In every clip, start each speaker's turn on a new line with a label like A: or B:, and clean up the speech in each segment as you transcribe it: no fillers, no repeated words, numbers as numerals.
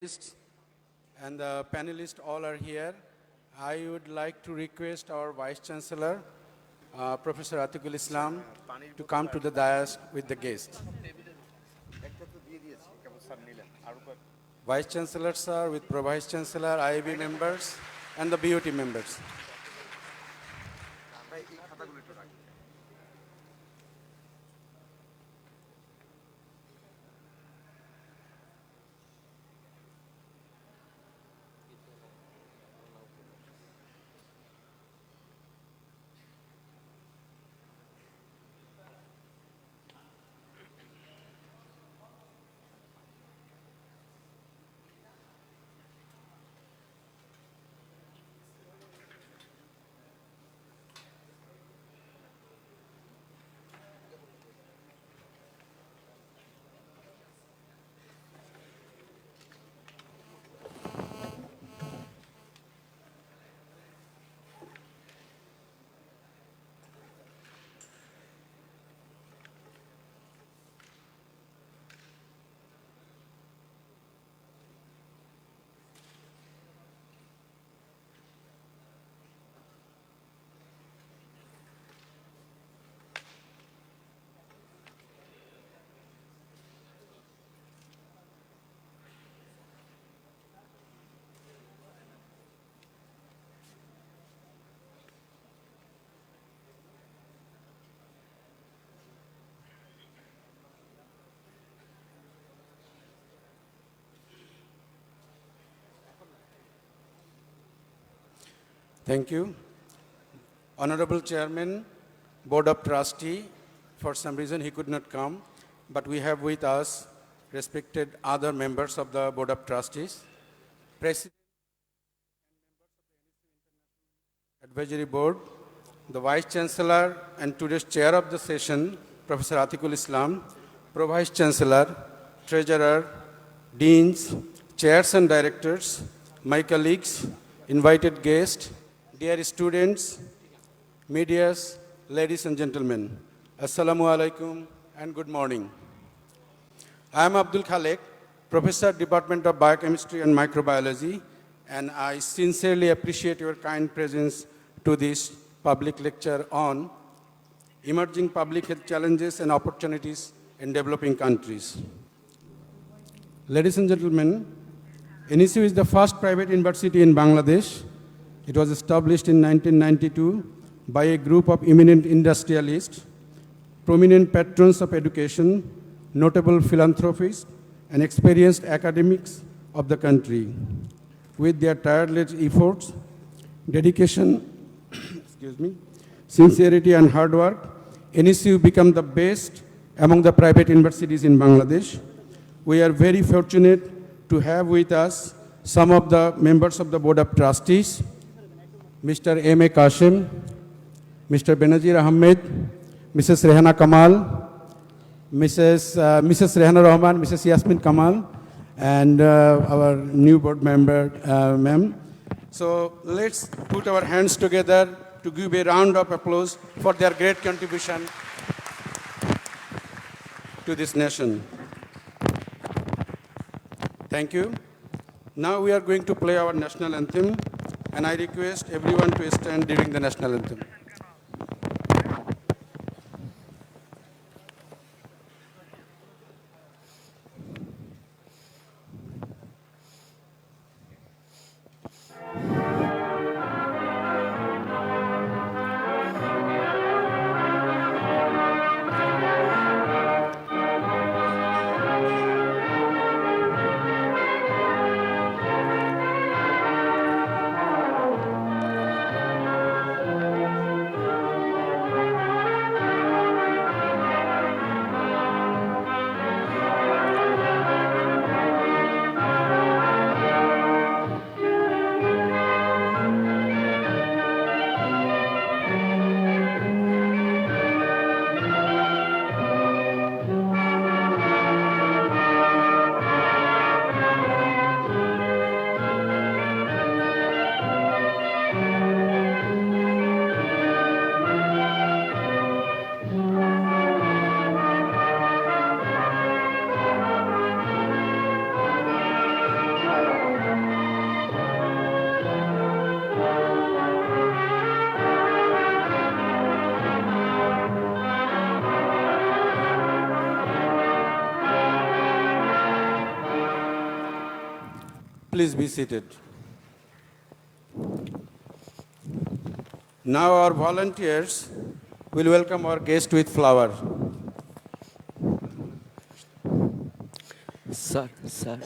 A: panelists and the panelists all are here. I would like to request our Vice Chancellor, Professor Atikul Islam, to come to the dais with the guest. Vice Chancellor, sir, with Pro-Vice Chancellor, IAB members, and the BOT members. Thank you. Honorable Chairman, Board of Trustee, for some reason he could not come, but we have with us respected other members of the Board of Trustees, President Advisory Board, the Vice Chancellor and today's Chair of the session, Professor Atikul Islam, Pro-Vice Chancellor, Treasurer, Deans, Chairs and Directors, my colleagues, invited guests, dear students, medias, ladies and gentlemen, Assalamu alaikum and good morning. I am Abdul Khalek, Professor, Department of Biochemistry and Microbiology, and I sincerely appreciate your kind presence to this public lecture on emerging public health challenges and opportunities in developing countries. Ladies and gentlemen, NSU is the first private university in Bangladesh. It was established in 1992 by a group of eminent industrialists, prominent patrons of education, notable philanthropists, and experienced academics of the country. With their tireless efforts, dedication, sincerity, and hard work, NSU became the best among the private universities in Bangladesh. We are very fortunate to have with us some of the members of the Board of Trustees, Mr. M.A. Qasim, Mr. Benazir Ahmed, Mrs. Rehana Kamal, Mrs. Rehana Rahman, Mrs. Yasmin Kamal, and our new board member, ma'am. So let's put our hands together to give a round of applause for their great contribution to this nation. Thank you. Now we are going to play our national anthem, and I request everyone to stand during the national anthem. Please be seated. Now our volunteers will welcome our guest with flower.
B: Sir sir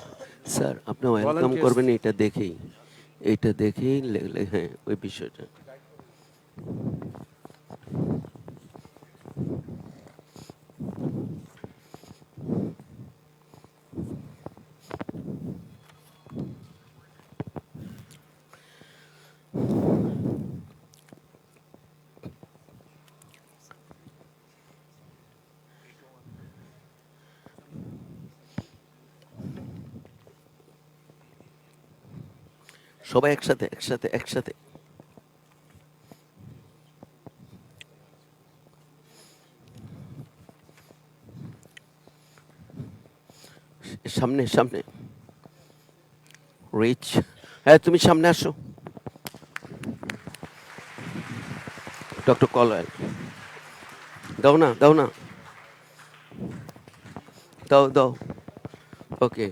B: sir আপনি welcome
A: Volunteers,
B: করবেন এটা দেখেই হ্যাঁ ওই বিষয়টা সবাই একসাথে একসাথে একসাথে সামনে সামনে রিচ হ্যাঁ তুমি সামনে আসো ডক্টর কলওয়েল দাও না দাও না দাও দাও ওকে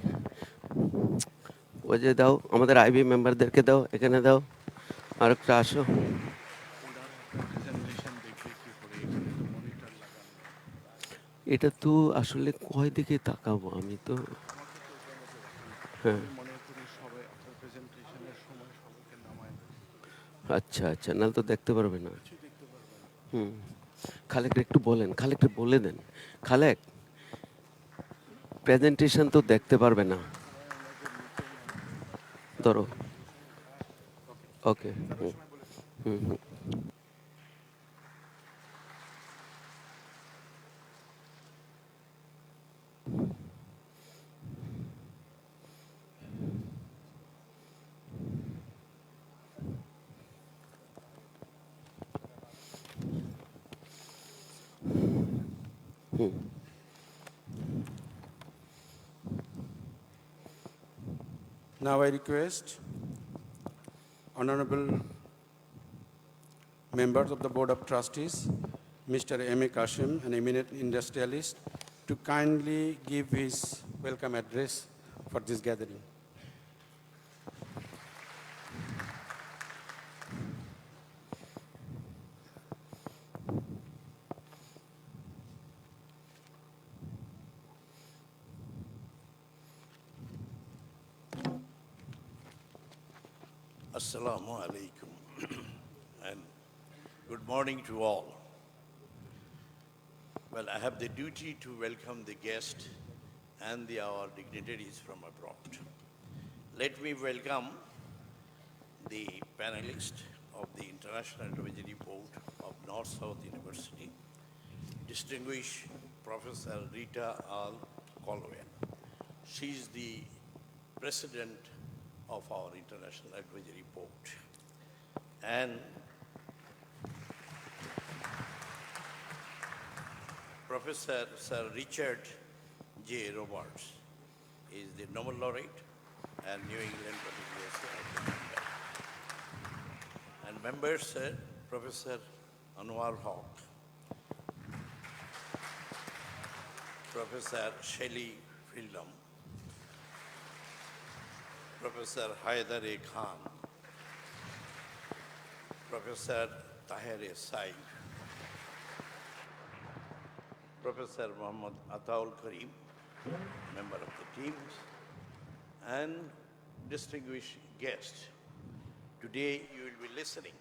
B: ওই যে দাও আমাদের আইবি মেম্বারদেরকে দাও এখানে দাও আর একটা আসো এটা তো আসলে কয় দিকে তাকাবো আমি তো হ্যাঁ আচ্ছা আচ্ছা নাহলে তো দেখতে পারবে না হুম খালেকটা একটু বলেন খালেকটা বলে দেন খালেক প্রেজেন্টেশন তো দেখতে পারবে না ধরো ওকে হুম হুম হুম হুম
A: now I request Honorable members of the Board of Trustees, Mr. M.A. Kashim, an eminent industrialist, to kindly give his welcome address for this gathering.
C: Assalamu alaikum and good morning to all. Well, I have the duty to welcome the guests and our dignitaries from abroad. Let me welcome the panelists of the International Advisory Board of North-South University, distinguished Professor Rita R. Colwell. She is the president of our International Advisory Board. And Professor Sir Richard J. Roberts is the Nobel laureate and New England Political and members Professor Anwar Haq, Professor Shelley Fieldam, Professor Haider A. Khan, Professor Tahir A. Saif, Professor Muhammad Ataul Karim, member of the teams, and distinguished guests. Today you will be listening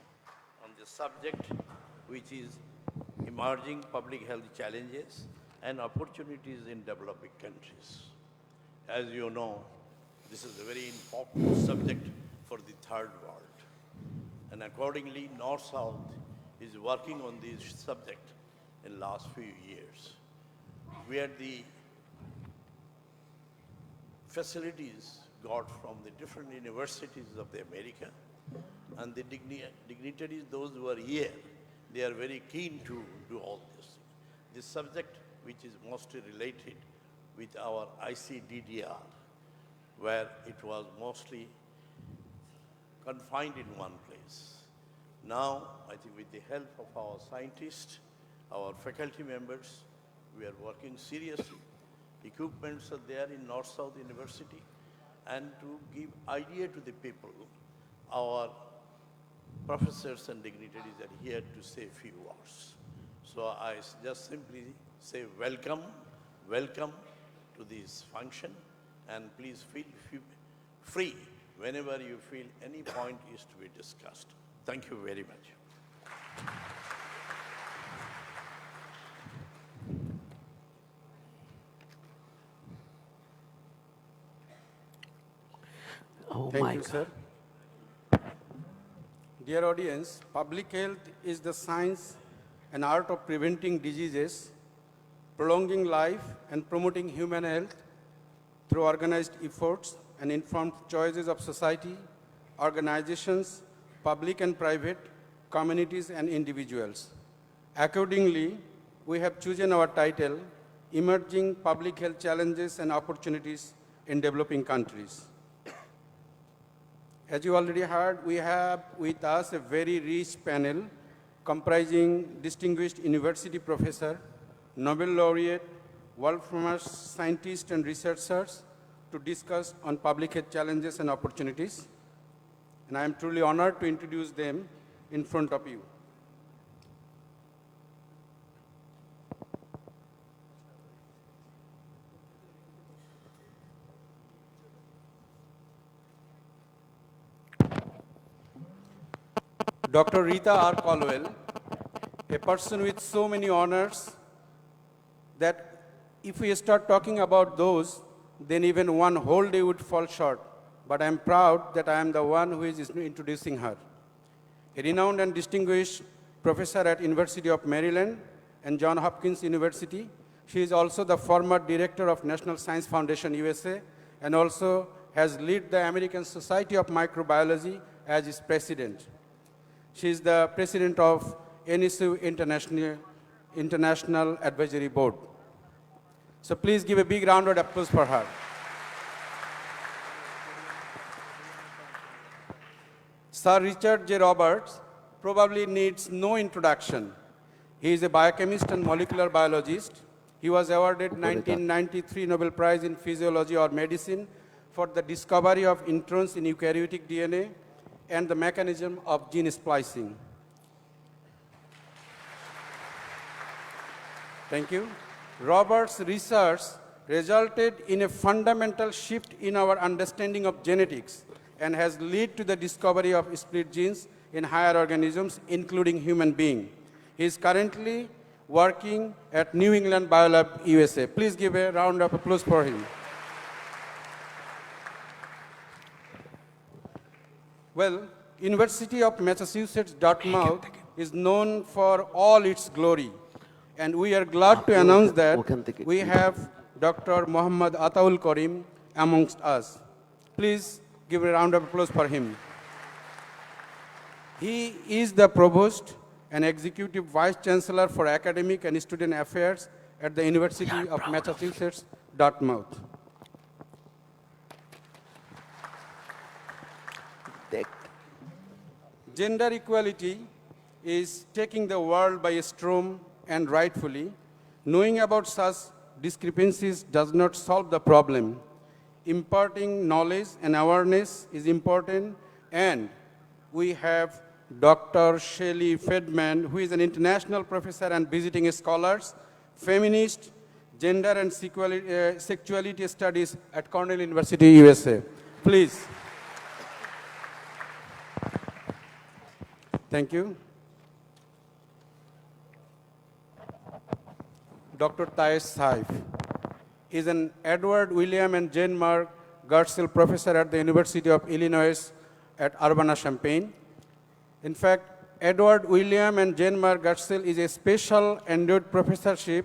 C: on the subject which is emerging public health challenges and opportunities in developing countries. As you know, this is a very important subject for the third world. And accordingly, North-South is working on this subject in the last few years, where the facilities got from the different universities of the America and the dignitaries, those who are here, they are very keen to do all this. This subject, which is mostly related with our ICDDR, where it was mostly confined in one place. Now, I think with the help of our scientists, our faculty members, we are working seriously. Equipments are there in North-South University, and to give idea to the people. Our professors and dignitaries are here to say a few words. So I just simply say welcome, welcome to this function, and please feel free whenever you feel any point is to be discussed. Thank you very much.
B: Oh
A: Thank
B: my
A: you,
B: God.
A: sir. Dear audience, public health is the science and art of preventing diseases, prolonging life, and promoting human health through organized efforts and informed choices of society, organizations, public and private, communities, and individuals. Accordingly, we have chosen our title, Emerging Public Health Challenges and Opportunities in Developing Countries. As you already heard, we have with us a very rich panel comprising distinguished university professor, Nobel laureate, world-famous scientists and researchers to discuss on public health challenges and opportunities. And I am truly honored to introduce them in front of you. Dr. Rita R. Colwell, a person with so many honors that if we start talking about those, then even one whole day would fall short. But I am proud that I am the one who is introducing her. A renowned and distinguished professor at University of Maryland and Johns Hopkins University. She is also the former director of National Science Foundation USA and also has led the American Society of Microbiology as its president. She is the president of NSU International Advisory Board. So please give a big round of applause for her. Sir Richard J. Roberts probably needs no introduction. He is a biochemist and molecular biologist. He was awarded 1993 Nobel Prize in Physiology or Medicine for the discovery of introns in eukaryotic DNA and the mechanism of gene splicing. Thank you. Robert's research resulted in a fundamental shift in our understanding of genetics and has led to the discovery of split genes in higher organisms, including human beings. He is currently working at New England Biolab, USA. Please give a round of applause for him. Well, University of Massachusetts Dartmouth is known for all its glory. And we are glad to announce that we have Dr. Muhammad Ataul Karim amongst us. Please give a round of applause for him. He is the Provost and Executive Vice Chancellor for Academic and Student Affairs at the University of Massachusetts Dartmouth. Gender equality is taking the world by storm, and rightfully. Knowing about such discrepancies does not solve the problem. Imparting knowledge and awareness is important, and we have Dr. Shelley Fedman, who is an international professor and visiting scholar, feminist, gender and sexuality studies at Cornell University, USA. Please. Thank you. Dr. Thais Saif is an Edward William and Jane Mark Gertzel professor at the University of Illinois at Urbana-Champaign. In fact, Edward William and Jane Mark Gertzel is a special endowed professorship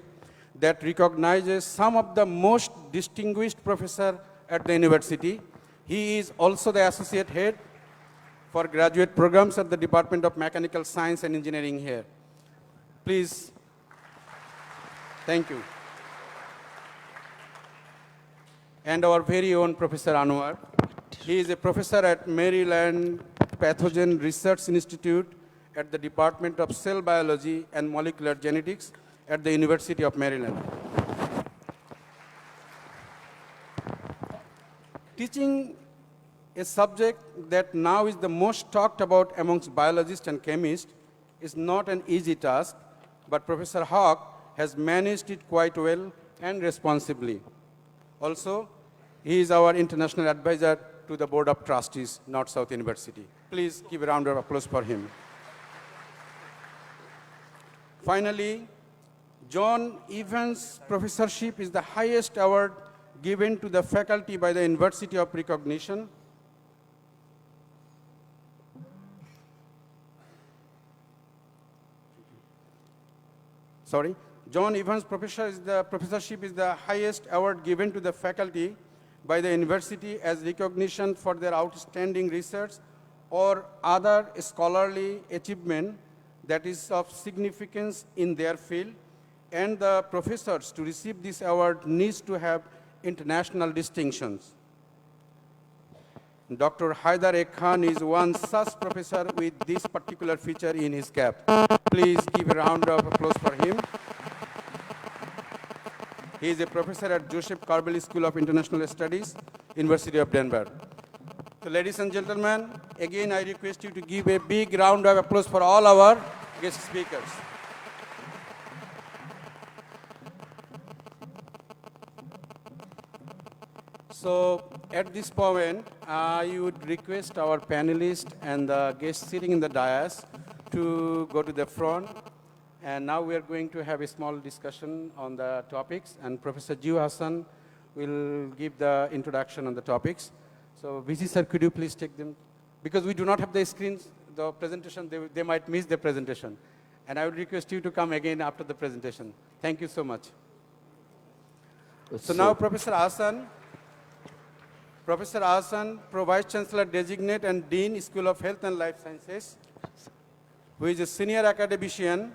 A: that recognizes some of the most distinguished professors at the university. He is also the associate head for graduate programs at the Department of Mechanical Science and Engineering here. Please. Thank you. And our very own Professor Anwar. He is a professor at Maryland Pathogen Research Institute at the Department of Cell Biology and Molecular Genetics at the University of Maryland. Teaching a subject that now is the most talked about amongst biologists and chemists is not an easy task, but Professor Hawk has managed it quite well and responsibly. Also, he is our international advisor to the Board of Trustees, North-South University. Please give a round of applause for him. Finally, John Evans Professorship is the highest award given to the faculty by the University of Recognition. John Evans Professorship is the highest award given to the faculty by the university as recognition for their outstanding research or other scholarly achievement that is of significance in their field, and the professors to receive this award needs to have international distinctions. Dr. Haidar A. Khan is one such professor with this particular feature in his cap. Please give a round of applause for him. He is a professor at Joseph Carvell School of International Studies, University of Denver. So, ladies and gentlemen, again I request you to give a big round of applause for all our guest speakers. So, at this point, I would request our panelists and the guests sitting in the dais to go to the front. And now we are going to have a small discussion on the topics, and Professor Jiu Hassan will give the introduction on the topics. So, VC sir, could you please take them? Because we do not have the screens, the presentation, they might miss the presentation. And I would request you to come again after the presentation. Thank you so much. So now Professor Hassan, Vice Chancellor Designate and Dean, School of Health and Life Sciences, who is a senior academician.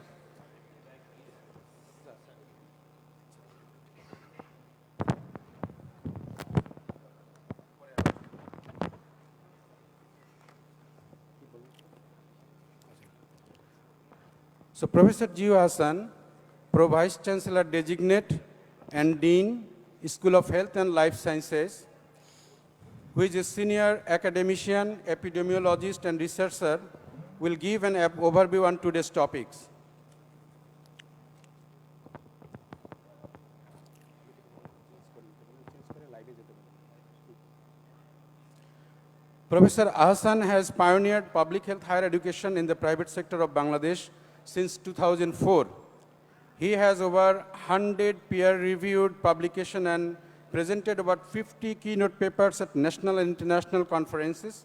A: So Professor Jiu Hassan, Vice Chancellor Designate and Dean, School of Health and Life Sciences, who is a senior academician, epidemiologist, and researcher, will give an overview on today's topics. Professor Hassan has pioneered public health higher education in the private sector of Bangladesh since 2004. He has over 100 peer-reviewed publications and presented about 50 keynote papers at national and international conferences.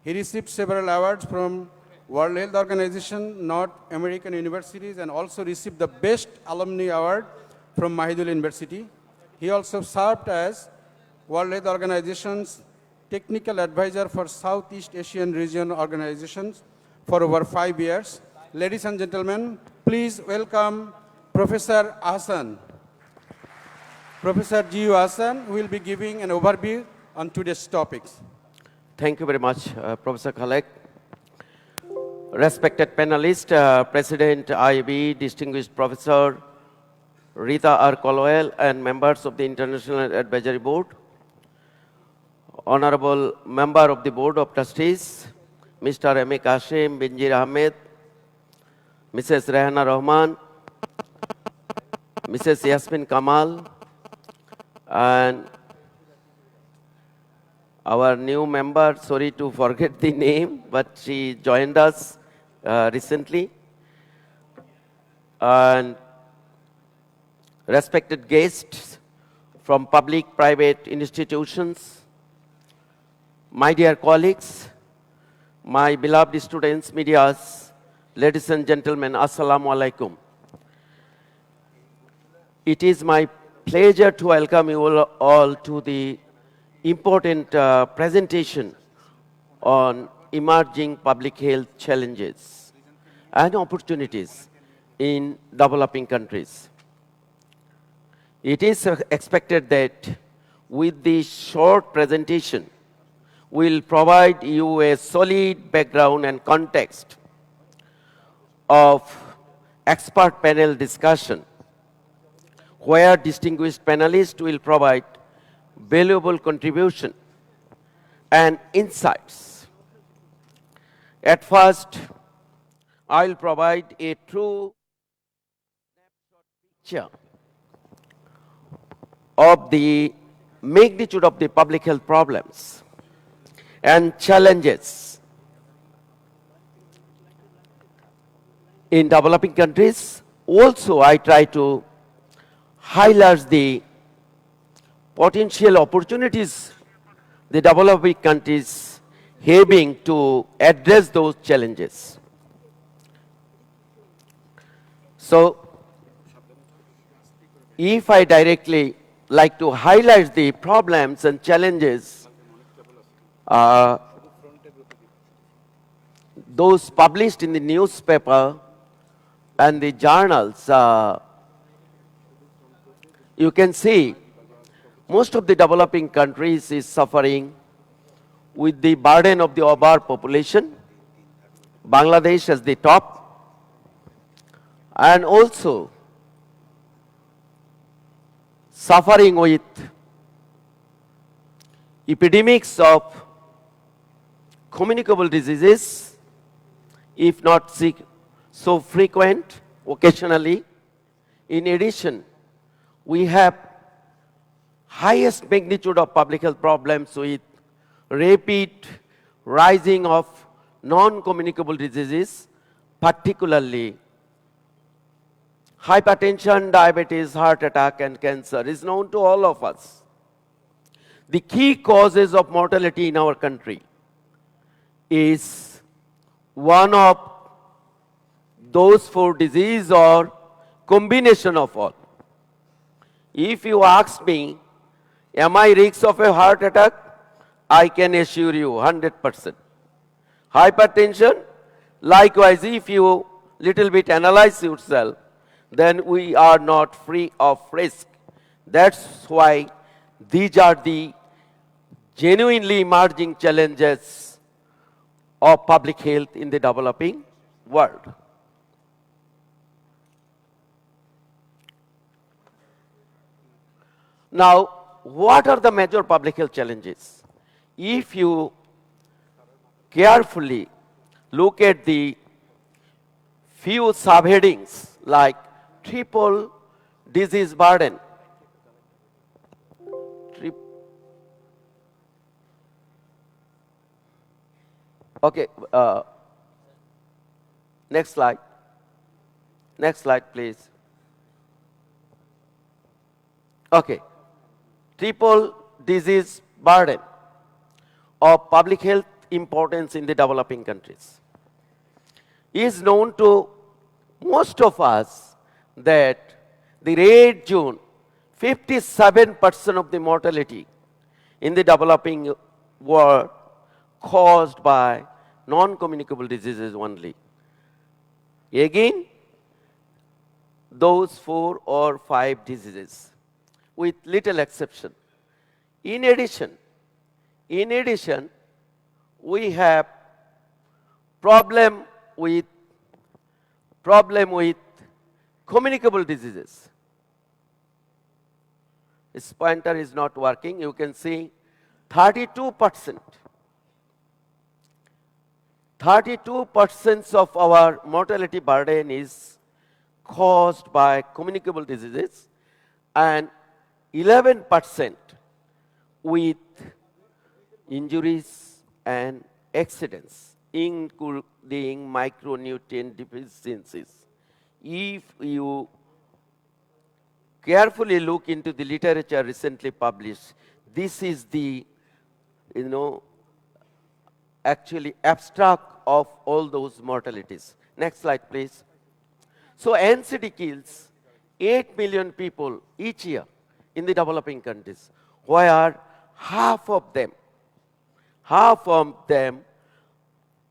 A: He received several awards from World Health Organization, North American universities, and also received the Best Alumni Award from Mahidol University. He also served as World Health Organization's technical advisor for Southeast Asian region organizations for over 5 years. Ladies and gentlemen, please welcome Professor Hassan. Professor Jiu Hassan will be giving an overview on today's topics.
B: Thank you very much, Professor Khalek. Respected panelists, President IB, distinguished Professor Rita R. Colwell, and members of the International Advisory Board, Honorable Member of the Board of Trustees, Mr. M.A. Kashim, Benjir Ahmed, Mrs. Rehana Rahman, Mrs. Yasmin Kamal, and our new member, sorry to forget the name, but she joined us recently. And respected guests from public, private institutions, my dear colleagues, my beloved students, medias, ladies and gentlemen, Assalamu alaikum. It is my pleasure to welcome you all to the important presentation on emerging public health challenges and opportunities in developing countries. It is expected that with this short presentation, we'll provide you a solid background and context of expert panel discussion, where distinguished panelists will provide valuable contribution and insights. At first, I'll provide a true picture of the magnitude of the public health problems and challenges in developing countries. Also, I try to highlight the potential opportunities the developing countries having to address those challenges. So, if I directly like to highlight the problems and challenges, those published in the newspaper and the journals, you can see most of the developing countries is suffering with the burden of the overpopulation. Bangladesh as the top, and also suffering with epidemics of communicable diseases, if not so frequent, occasionally. In addition, we have highest magnitude of public health problems with rapid rising of non-communicable diseases, particularly hypertension, diabetes, heart attack, and cancer is known to all of us. The key causes of mortality in our country is one of those four diseases or combination of all. If you ask me, am I risk of a heart attack? I can assure you 100%. Hypertension, likewise, if you little bit analyze yourself, then we are not free of risk. That's why these are the genuinely emerging challenges of public health in the developing world. Now, what are the major public health challenges? If you carefully look at the few subheadings like triple disease burden, okay, next slide. Next slide, please. Okay, triple disease burden of public health importance in the developing countries is known to most of us that the red zone, 57% of the mortality in the developing world caused by non-communicable diseases only. Again, those 4 or 5 diseases with little exception. In addition, we have problem with communicable diseases. This pointer is not working. You can see 32%. 32% of our mortality burden is caused by communicable diseases and 11% with injuries and accidents, including micronutrient deficiencies. If you carefully look into the literature recently published, this is the, actually abstract of all those mortalities. Next slide, please. So NCD kills 8 million people each year in the developing countries, where half of them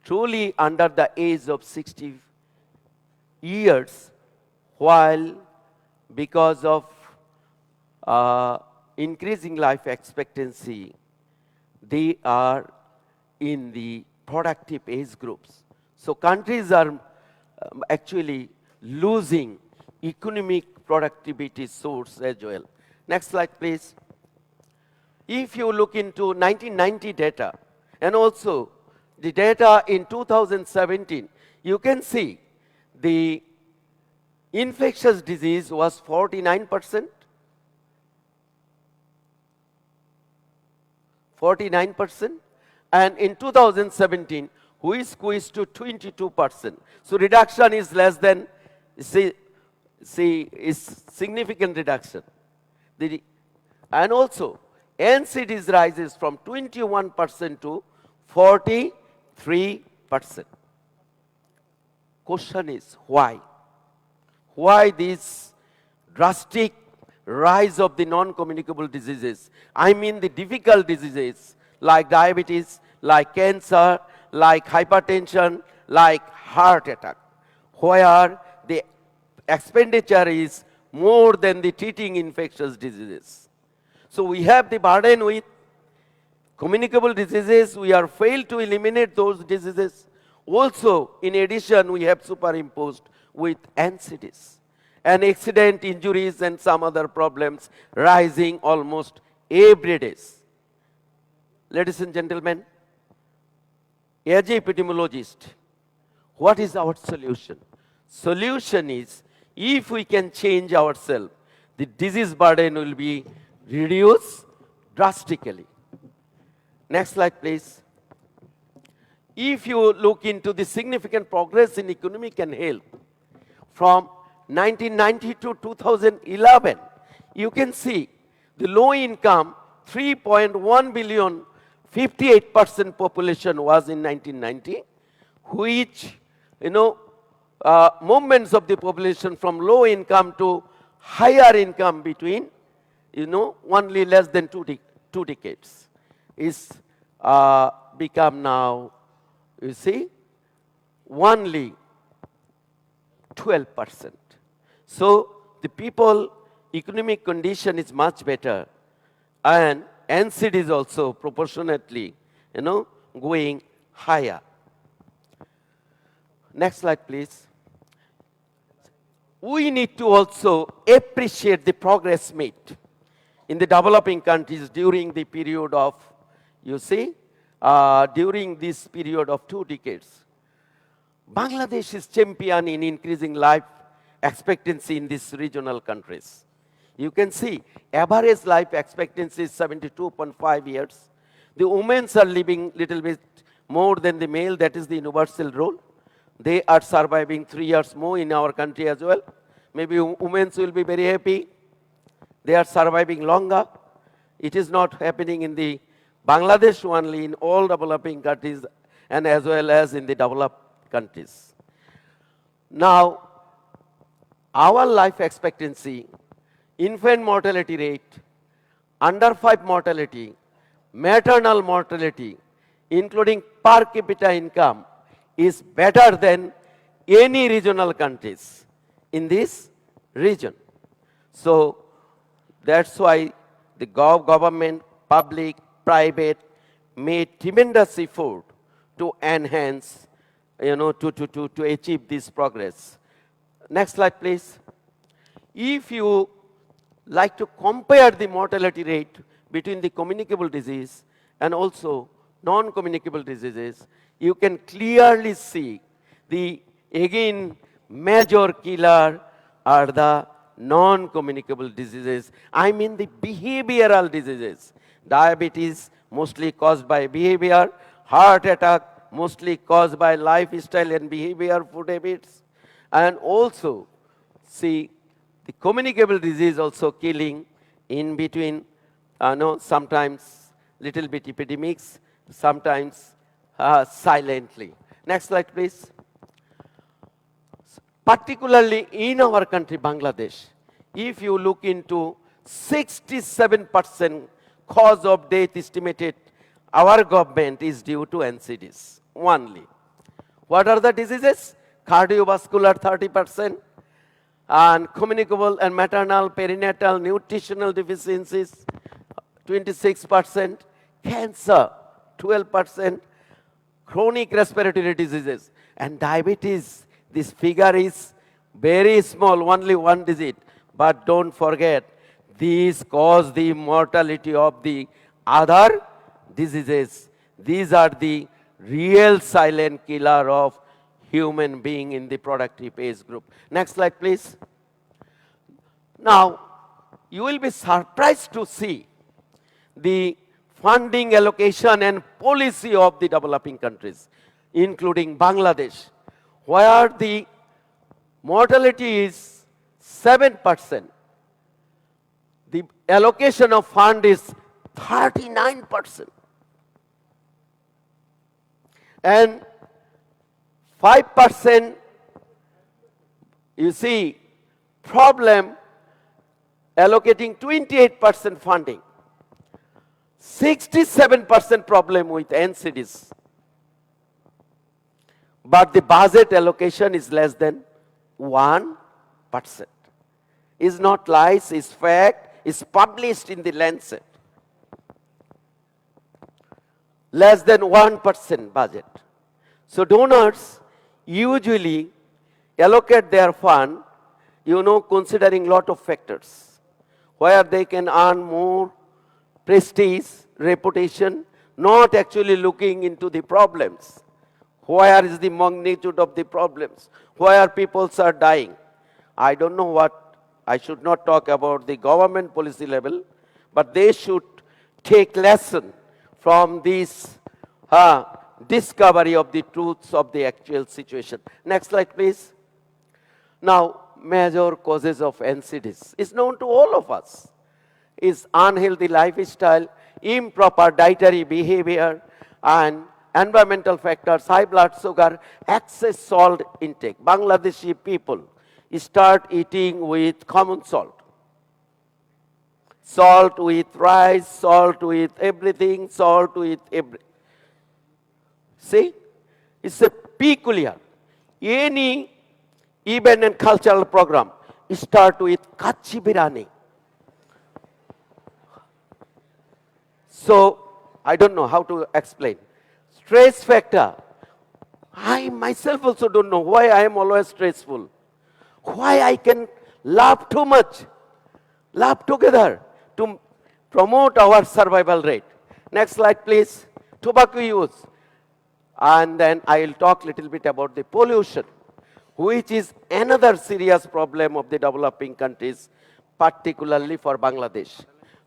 B: truly under the age of 60 years, while because of increasing life expectancy, they are in the productive age groups. So countries are actually losing economic productivity source as well. Next slide, please. If you look into 1990 data, And also, the data in 2017, you can see the infectious disease was 49%, 49%, and in 2017, we squeezed to 22%. So reduction is less than, is significant reduction. And also, NCDs rises from 21% to 43%. Question is why? Why this drastic rise of the non-communicable diseases? I mean the difficult diseases like diabetes, like cancer, like hypertension, like heart attack, where the expenditure is more than the treating infectious diseases. So we have the burden with communicable diseases, we are failed to eliminate those diseases. Also, in addition, we have superimposed with NCDs and accident, injuries, and some other problems rising almost every day. Ladies and gentlemen, as an epidemiologist, what is our solution? Solution is, if we can change ourselves, the disease burden will be reduced drastically. Next slide, please. If you look into the significant progress in economic and health from 1990 to 2011, you can see the low income 3.1 billion, 58% population was in 1990, which, movements of the population from low income to higher income between, only less than two decades is become now, you see, only 12%. So the people economic condition is much better, and NCD is also proportionately, going higher. Next slide, please. We need to also appreciate the progress made in the developing countries during the period of, during this period of 2 decades. Bangladesh is champion in increasing life expectancy in these regional countries. You can see average life expectancy is 72.5 years. The women are living little bit more than the male, that is the universal rule. They are surviving 3 years more in our country as well. Maybe women will be very happy. They are surviving longer. It is not happening in the Bangladesh only, in all developing countries and as well as in the developed countries. Now, our life expectancy, infant mortality rate, under 5 mortality, maternal mortality, including per capita income, is better than any regional countries in this region. So that's why the government, public, private made tremendous effort to enhance, to achieve this progress. Next slide, please. If you like to compare the mortality rate between the communicable disease and also non-communicable diseases, you can clearly see the, again, major killer are the non-communicable diseases. I mean the behavioral diseases. Diabetes, mostly caused by behavior. Heart attack, mostly caused by lifestyle and behavior, food habits. And also, see, the communicable disease also killing in between, sometimes little bit epidemics, sometimes silently. Next slide, please. Particularly in our country, Bangladesh, if you look into 67% cause of death estimated, our government is due to NCDs only. What are the diseases? Cardiovascular 30%, and communicable and maternal, perinatal, nutritional deficiencies 26%, cancer 12%, chronic respiratory diseases, and diabetes. This figure is very small, only 1 digit. But don't forget, these cause the mortality of the other diseases. These are the real silent killer of human being in the productive age group. Next slide, please. Now, you will be surprised to see the funding allocation and policy of the developing countries, including Bangladesh, where the mortality is 7%. The allocation of fund is 39%. And 5%, you see, problem allocating 28% funding. 67% problem with NCDs. But the budget allocation is less than 1%. Is not lies, is fact, is published in the Lancet. Less than 1% budget. So donors usually allocate their fund, considering lot of factors, where they can earn more prestige, reputation, not actually looking into the problems. Where is the magnitude of the problems? Where people are dying? I don't know what, I should not talk about the government policy level, but they should take lesson from this discovery of the truths of the actual situation. Next slide, please. Now, major causes of NCDs is known to all of us. Is unhealthy lifestyle, improper dietary behavior, and environmental factors, high blood sugar, excess salt intake. Bangladeshi people start eating with common salt. Salt with rice, salt with everything, salt with everything. See, it's a peculiar. Any event and cultural program start with kachi birani. So, I don't know how to explain. Stress factor. I myself also don't know why I am always stressful. Why I can laugh too much. Laugh together to promote our survival rate. Next slide, please. Tobacco use. And then I will talk a little bit about the pollution, which is another serious problem of the developing countries, particularly for Bangladesh.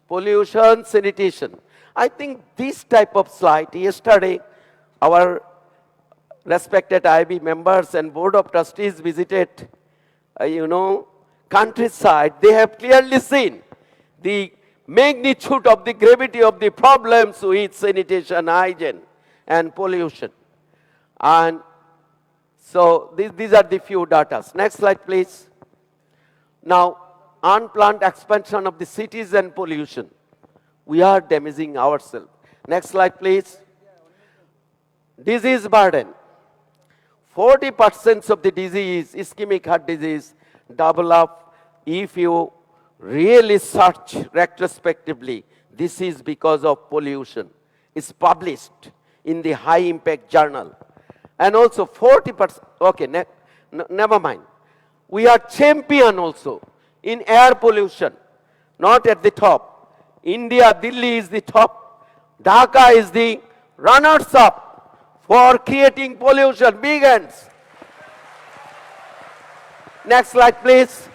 B: Pollution, sanitation. I think this type of slide, yesterday, our respected IB members and board of trustees visited, countryside. They have clearly seen the magnitude of the gravity of the problems with sanitation, hygiene, and pollution. And so these are the few data. Next slide, please. Now, unplanned expansion of the cities and pollution. We are damaging ourselves. Next slide, please. Disease burden. 40% of the disease, ischemic heart disease, develop if you really search retrospectively. This is because of pollution. It's published in the high impact journal. And also 40%, okay, never mind. We are champion also in air pollution, not at the top. India, Delhi is the top. Dhaka is the runners-up for creating pollution. Big hands. Next slide, please.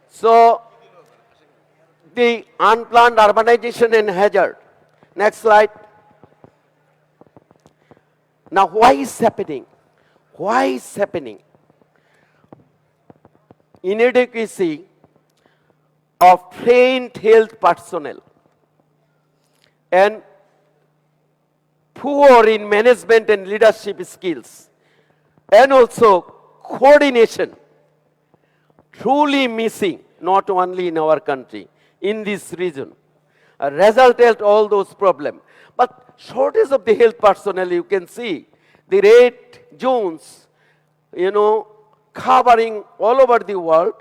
B: So, the unplanned urbanization and hazard. Next slide. Now, why is happening? Why is happening? Inadequacy of trained health personnel and poor in management and leadership skills, and also coordination truly missing, not only in our country, in this region, resulted all those problems. But shortage of the health personnel, you can see the red zones, covering all over the world.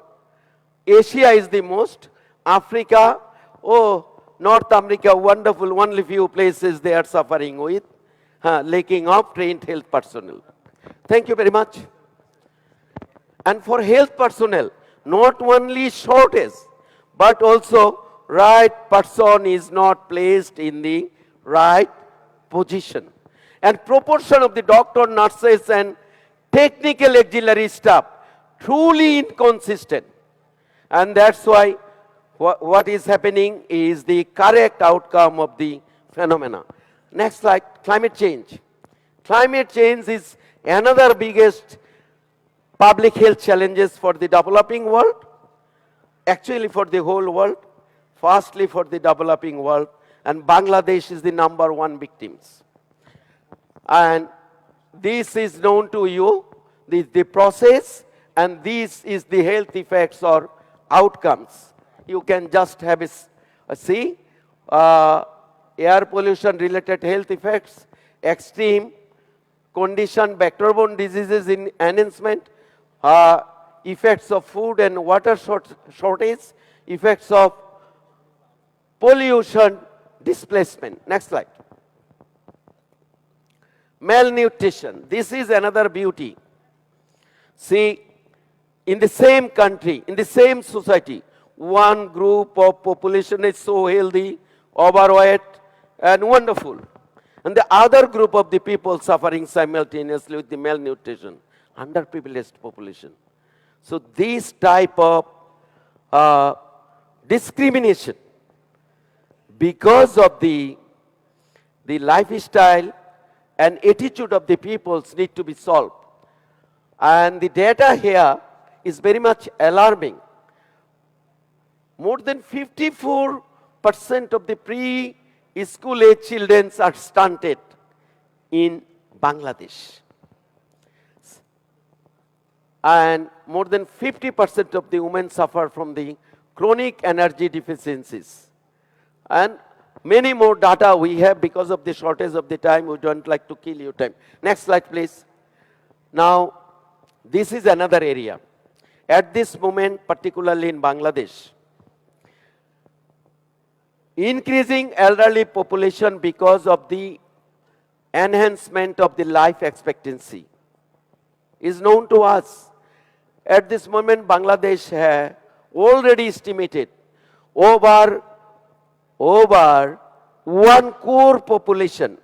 B: Asia is the most. Africa, North America, wonderful, only few places they are suffering with lacking of trained health personnel. Thank you very much. And for health personnel, not only shortage, but also right person is not placed in the right position. And proportion of the doctor, nurses and technical auxiliary staff truly inconsistent. And that's why what is happening is the correct outcome of the phenomena. Next slide, climate change. Climate change is another biggest public health challenges for the developing world, actually for the whole world, firstly for the developing world, and Bangladesh is the #1 victims. And this is known to you, the process, and this is the health effects or outcomes. You can just have a see, air pollution related health effects, extreme condition, vector-borne diseases in enhancement, effects of food and water shortage, effects of pollution, displacement. Next slide. Malnutrition. This is another beauty. See, in the same country, in the same society, one group of population is so healthy, overweight, and wonderful. And the other group of the people suffering simultaneously with the malnutrition, underprivileged population. So this type of discrimination, because of the lifestyle and attitude of the peoples need to be solved. And the data here is very much alarming. More than 54% of the pre-school age children are stunted in Bangladesh. And more than 50% of the women suffer from the chronic energy deficiencies. And many more data we have because of the shortage of the time. We don't like to kill your time. Next slide, please. Now, this is another area. At this moment, particularly in Bangladesh, increasing elderly population because of the enhancement of the life expectancy is known to us. At this moment, Bangladesh has already estimated over 1 crore population.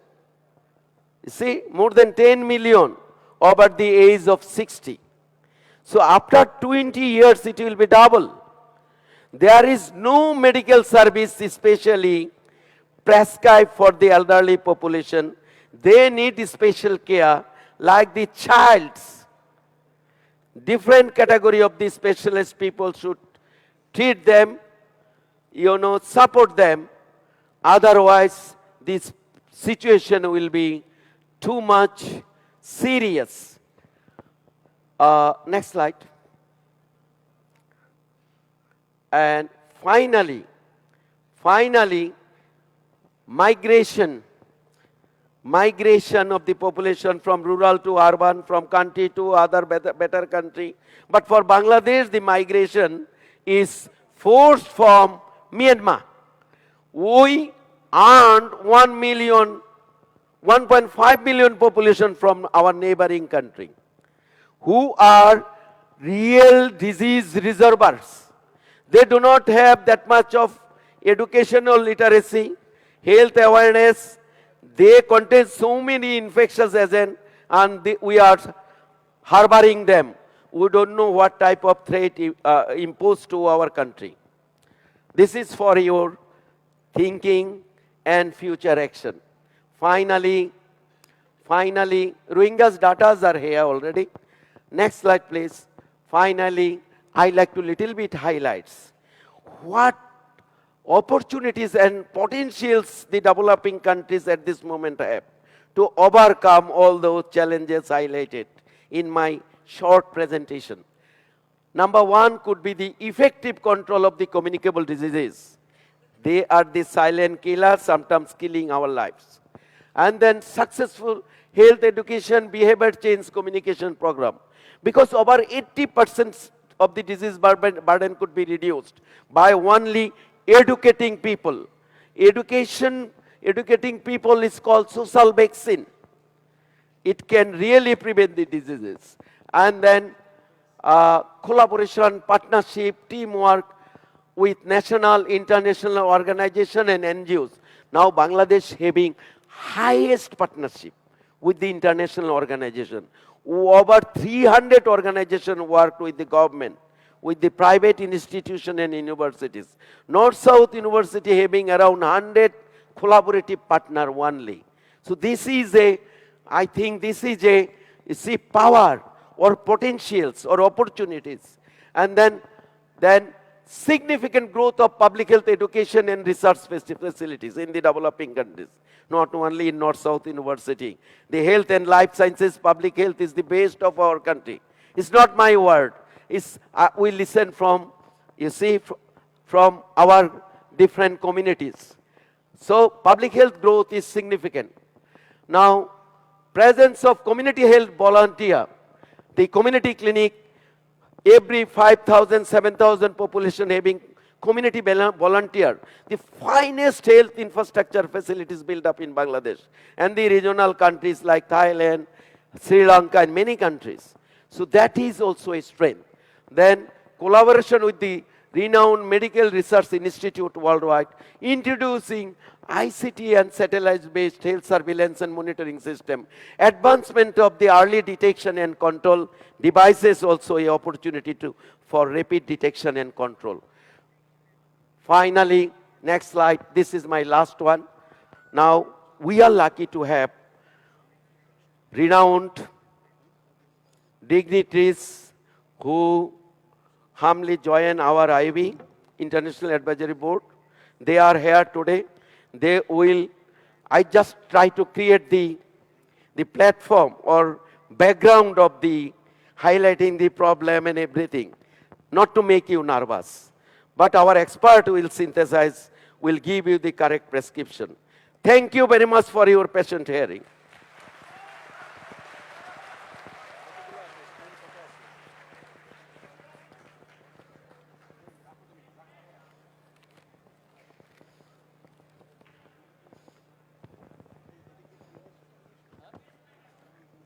B: You see, more than 10 million over the age of 60. So after 20 years, it will be double. There is no medical service especially prescribed for the elderly population. They need special care like the child's. Different category of the specialist people should treat them, support them. Otherwise, this situation will be too much serious. Next slide. And finally, migration of the population from rural to urban, from country to other better country. But for Bangladesh, the migration is forced from Myanmar. We earned 1.5 million population from our neighboring country, who are real disease reservoirs. They do not have that much of educational literacy, health awareness. They contain so many infectious agents, and we are harboring them. We don't know what type of threat imposed to our country. This is for your thinking and future action. Finally, Rohingyas data are here already. Next slide, please. Finally, I like to little bit highlights what opportunities and potentials the developing countries at this moment have to overcome all those challenges highlighted in my short presentation. Number one could be the effective control of the communicable diseases. They are the silent killers, sometimes killing our lives. And then successful health education, behavior change communication program. Because over 80% of the disease burden could be reduced by only educating people. Educating people is called social vaccine. It can really prevent the diseases. And then collaboration, partnership, teamwork. with national, international organization and NGOs. Now Bangladesh having highest partnership with the international organization. Over 300 organizations work with the government, with the private institution and universities. North-South University having around 100 collaborative partner only. So this is I think this is you see, power or potentials or opportunities. And then significant growth of public health education and research facilities in the developing countries, not only in North-South University. The health and life sciences, public health is the best of our country. It's not my word. It's, we listen from, you see, from our different communities. So public health growth is significant. Now, presence of community health volunteer, the community clinic, every 5,000, 7,000 population having community volunteer, the finest health infrastructure facilities built up in Bangladesh and the regional countries like Thailand, Sri Lanka and many countries. So that is also a strength. Then collaboration with the renowned medical research institute worldwide, introducing ICT and satellite-based health surveillance and monitoring system. Advancement of the early detection and control devices also a opportunity for rapid detection and control. Finally, next slide, this is my last one. Now, we are lucky to have renowned dignitaries who humbly join our IB, International Advisory Board. They are here today. They will, I just try to create the platform or background of the highlighting the problem and everything, not to make you nervous. But our expert will synthesize, will give you the correct prescription. Thank you very much for your patient hearing.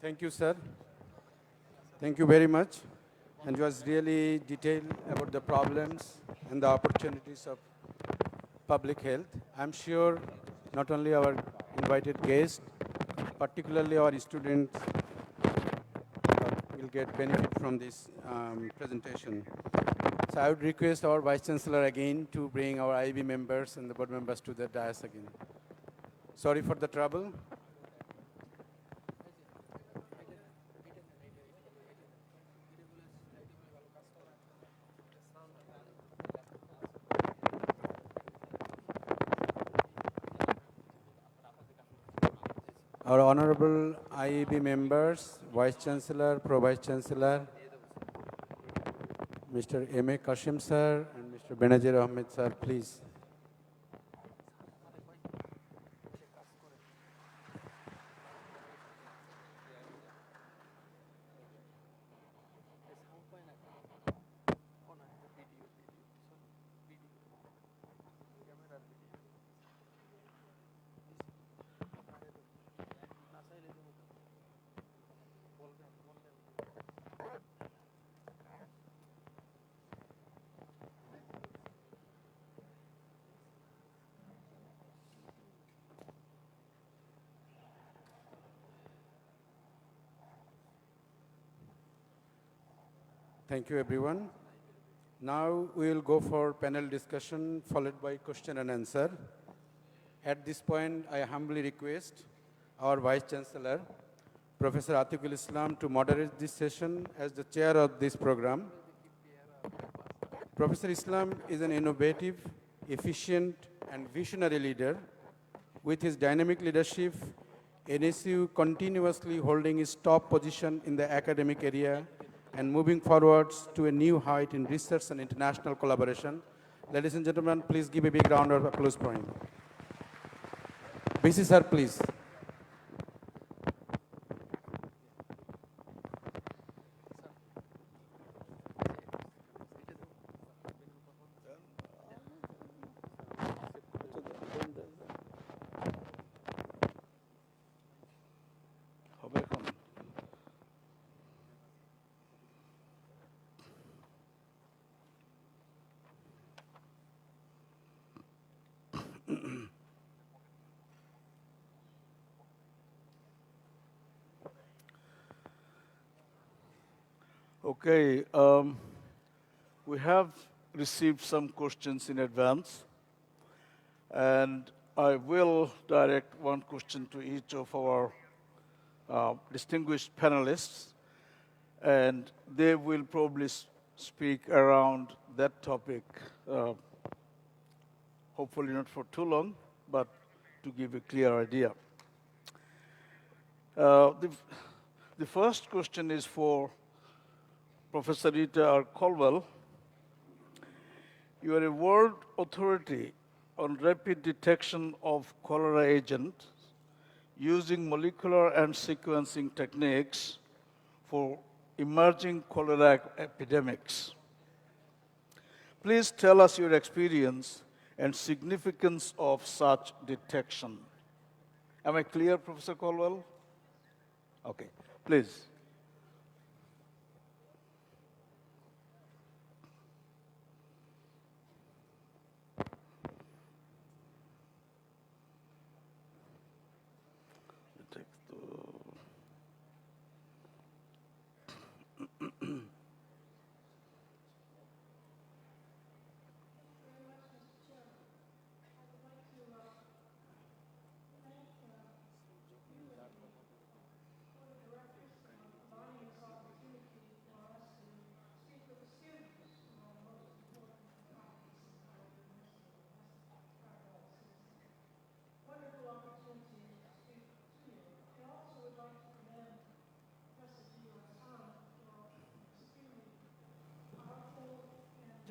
A: Thank you, sir. Thank you very much. And it was really detailed about the problems and the opportunities of public health. I'm sure not only our invited guests, particularly our students will get benefit from this presentation. So I would request our Vice Chancellor again to bring our IB members and the board members to the dais again. Sorry for the trouble. Our honorable IEB members, Vice Chancellor, Pro-Vice Chancellor, Mr. M.A. Kashim sir and Mr. Benazir Ahmed sir, please. Thank you, everyone. Now we will go for panel discussion followed by question and answer. At this point, I humbly request our Vice Chancellor, Professor Atikul Islam, to moderate this session as the chair of this program. Professor Islam is an innovative, efficient, and visionary leader. With his dynamic leadership, NSU continuously holding its top position in the academic area and moving forwards to a new height in research and international collaboration. Ladies and gentlemen, please give a big round of applause for him. BC sir, please.
D: Okay, we have received some questions in advance, and I will direct one question to each of our distinguished panelists, and they will probably speak around that topic, hopefully not for too long, but to give a clear idea. The first question is for Professor Rita R. Colwell. You are a world authority on rapid detection of cholera agents using molecular and sequencing techniques for emerging cholera epidemics. Please tell us your experience and significance of such detection. Am I clear, Professor Colwell? Okay, please.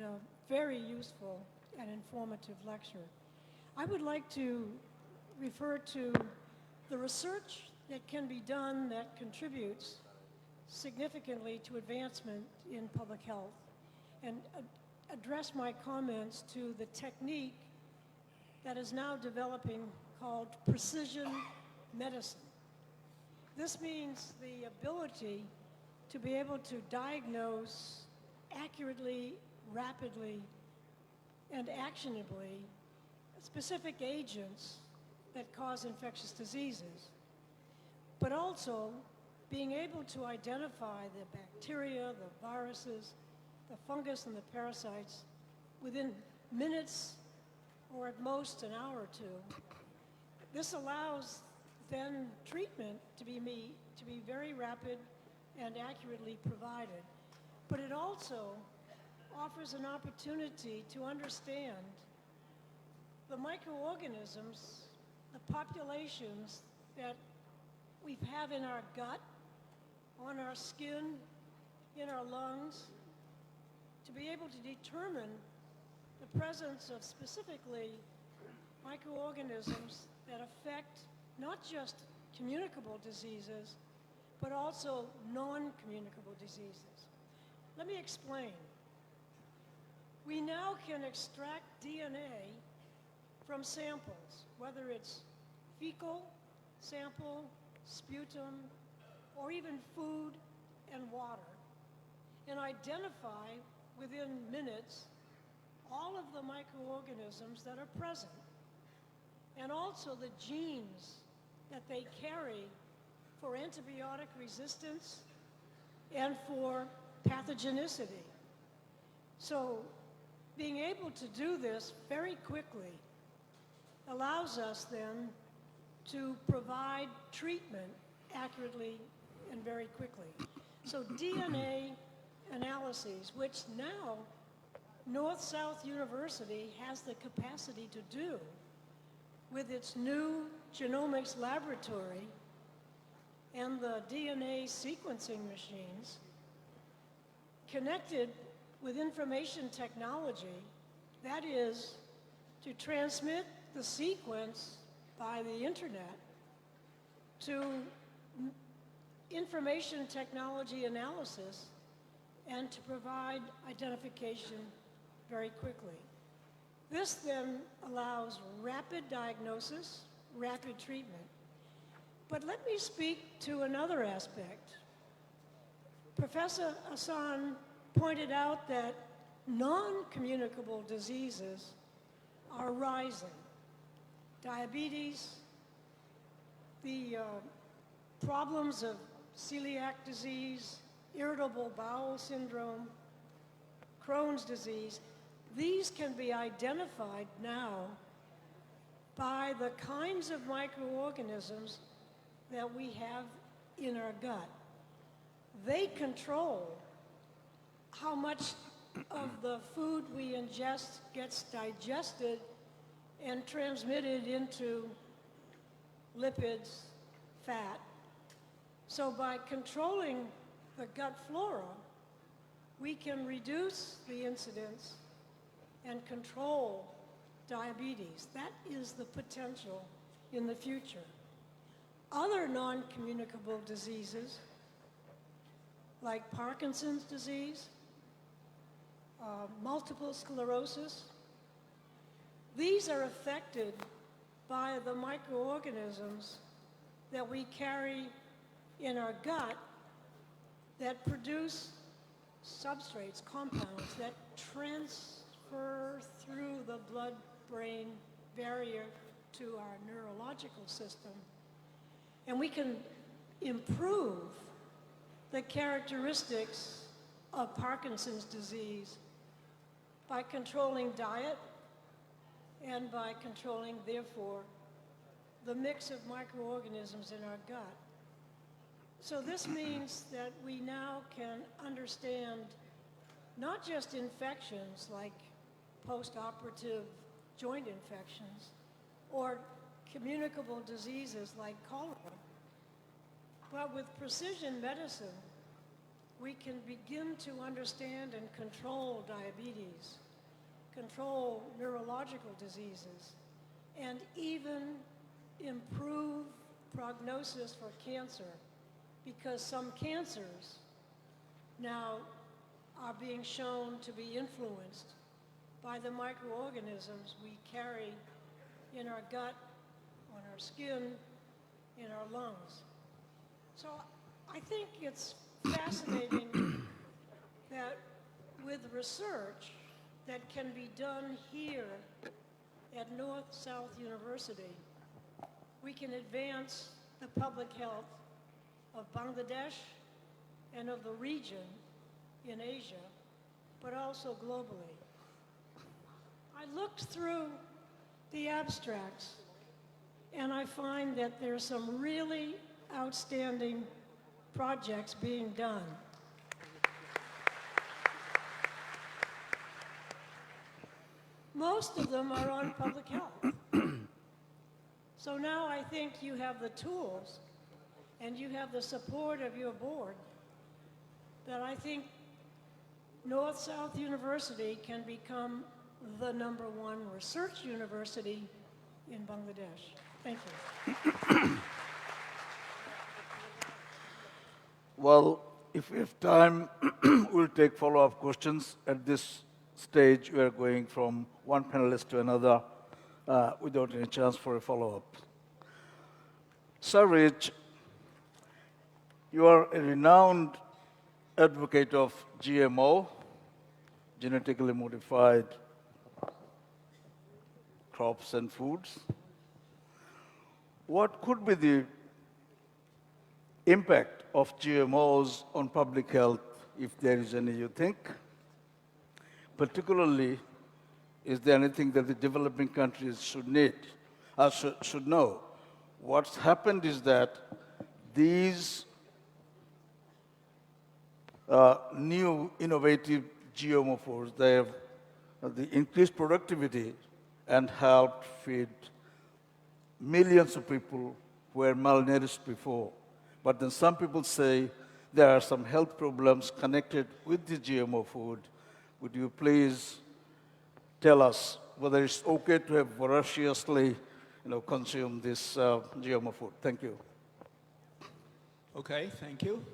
E: A very useful and informative lecture. I would like to refer to the research that can be done that contributes significantly to advancement in public health and address my comments to the technique that is now developing called precision medicine. This means the ability to be able to diagnose accurately, rapidly, and actionably specific agents that cause infectious diseases, but also being able to identify the bacteria, the viruses, the fungus, and the parasites within minutes or at most an hour or two. This allows then treatment to be very rapid and accurately provided. But it also offers an opportunity to understand the microorganisms, the populations that we have in our gut, on our skin, in our lungs, to be able to determine the presence of specifically microorganisms that affect not just communicable diseases, but also non-communicable diseases. Let me explain. We now can extract DNA from samples, whether it's fecal sample, sputum, or even food and water, and identify within minutes all of the microorganisms that are present, and also the genes that they carry for antibiotic resistance and for pathogenicity. So being able to do this very quickly allows us then to provide treatment accurately and very quickly. So DNA analyses, which now North-South University has the capacity to do with its new genomics laboratory and the DNA sequencing machines, connected with information technology, that is, to transmit the sequence by the internet to information technology analysis and to provide identification very quickly. This then allows rapid diagnosis, rapid treatment. But let me speak to another aspect. Professor Hassan pointed out that non-communicable diseases are rising. Diabetes, the problems of celiac disease, irritable bowel syndrome, Crohn's disease, these can be identified now by the kinds of microorganisms that we have in our gut. They control how much of the food we ingest gets digested and transmitted into lipids, fat. So by controlling the gut flora, we can reduce the incidence and control diabetes. That is the potential in the future. Other non-communicable diseases, like Parkinson's disease, multiple sclerosis, these are affected by the microorganisms that we carry in our gut that produce substrates, compounds that transfer through the blood-brain barrier to our neurological system. And we can improve the characteristics of Parkinson's disease by controlling diet and by controlling, therefore, the mix of microorganisms in our gut. So this means that we now can understand not just infections like post-operative joint infections or communicable diseases like cholera, but with precision medicine, we can begin to understand and control diabetes, control neurological diseases, and even improve prognosis for cancer, because some cancers now are being shown to be influenced by the microorganisms we carry in our gut, on our skin, in our lungs. So I think it's fascinating that with research that can be done here at North-South University, we can advance the public health of Bangladesh and of the region in Asia, but also globally. I looked through the abstracts and I find that there's some really outstanding projects being done. Most of them are on public health. So now I think you have the tools and you have the support of your board that I think North-South University can become the #1 research university in Bangladesh. Thank you.
D: Well, if we have time, we'll take follow-up questions. At this stage, we are going from one panelist to another without any chance for a follow-up. Sir Rich, you are a renowned advocate of GMO, genetically modified crops and foods. What could be the impact of GMOs on public health, if there is any, you think? Particularly, is there anything that the developing countries should know? What's happened is that these new innovative GMO foods, they have the increased productivity and helped feed millions of people who were malnourished before. But then some people say there are some health problems connected with the GMO food. Would you please tell us whether it's okay to have voraciously consume this GMO food? Thank you.
F: Okay, thank you.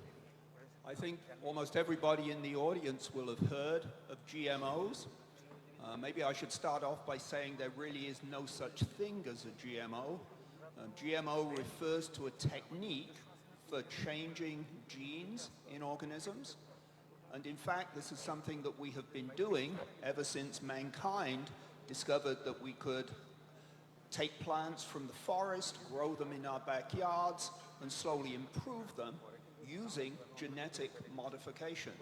F: I think almost everybody in the audience will have heard of GMOs. Maybe I should start off by saying there really is no such thing as a GMO. GMO refers to a technique for changing genes in organisms. And in fact, this is something that we have been doing ever since mankind discovered that we could take plants from the forest, grow them in our backyards, and slowly improve them. using genetic modification.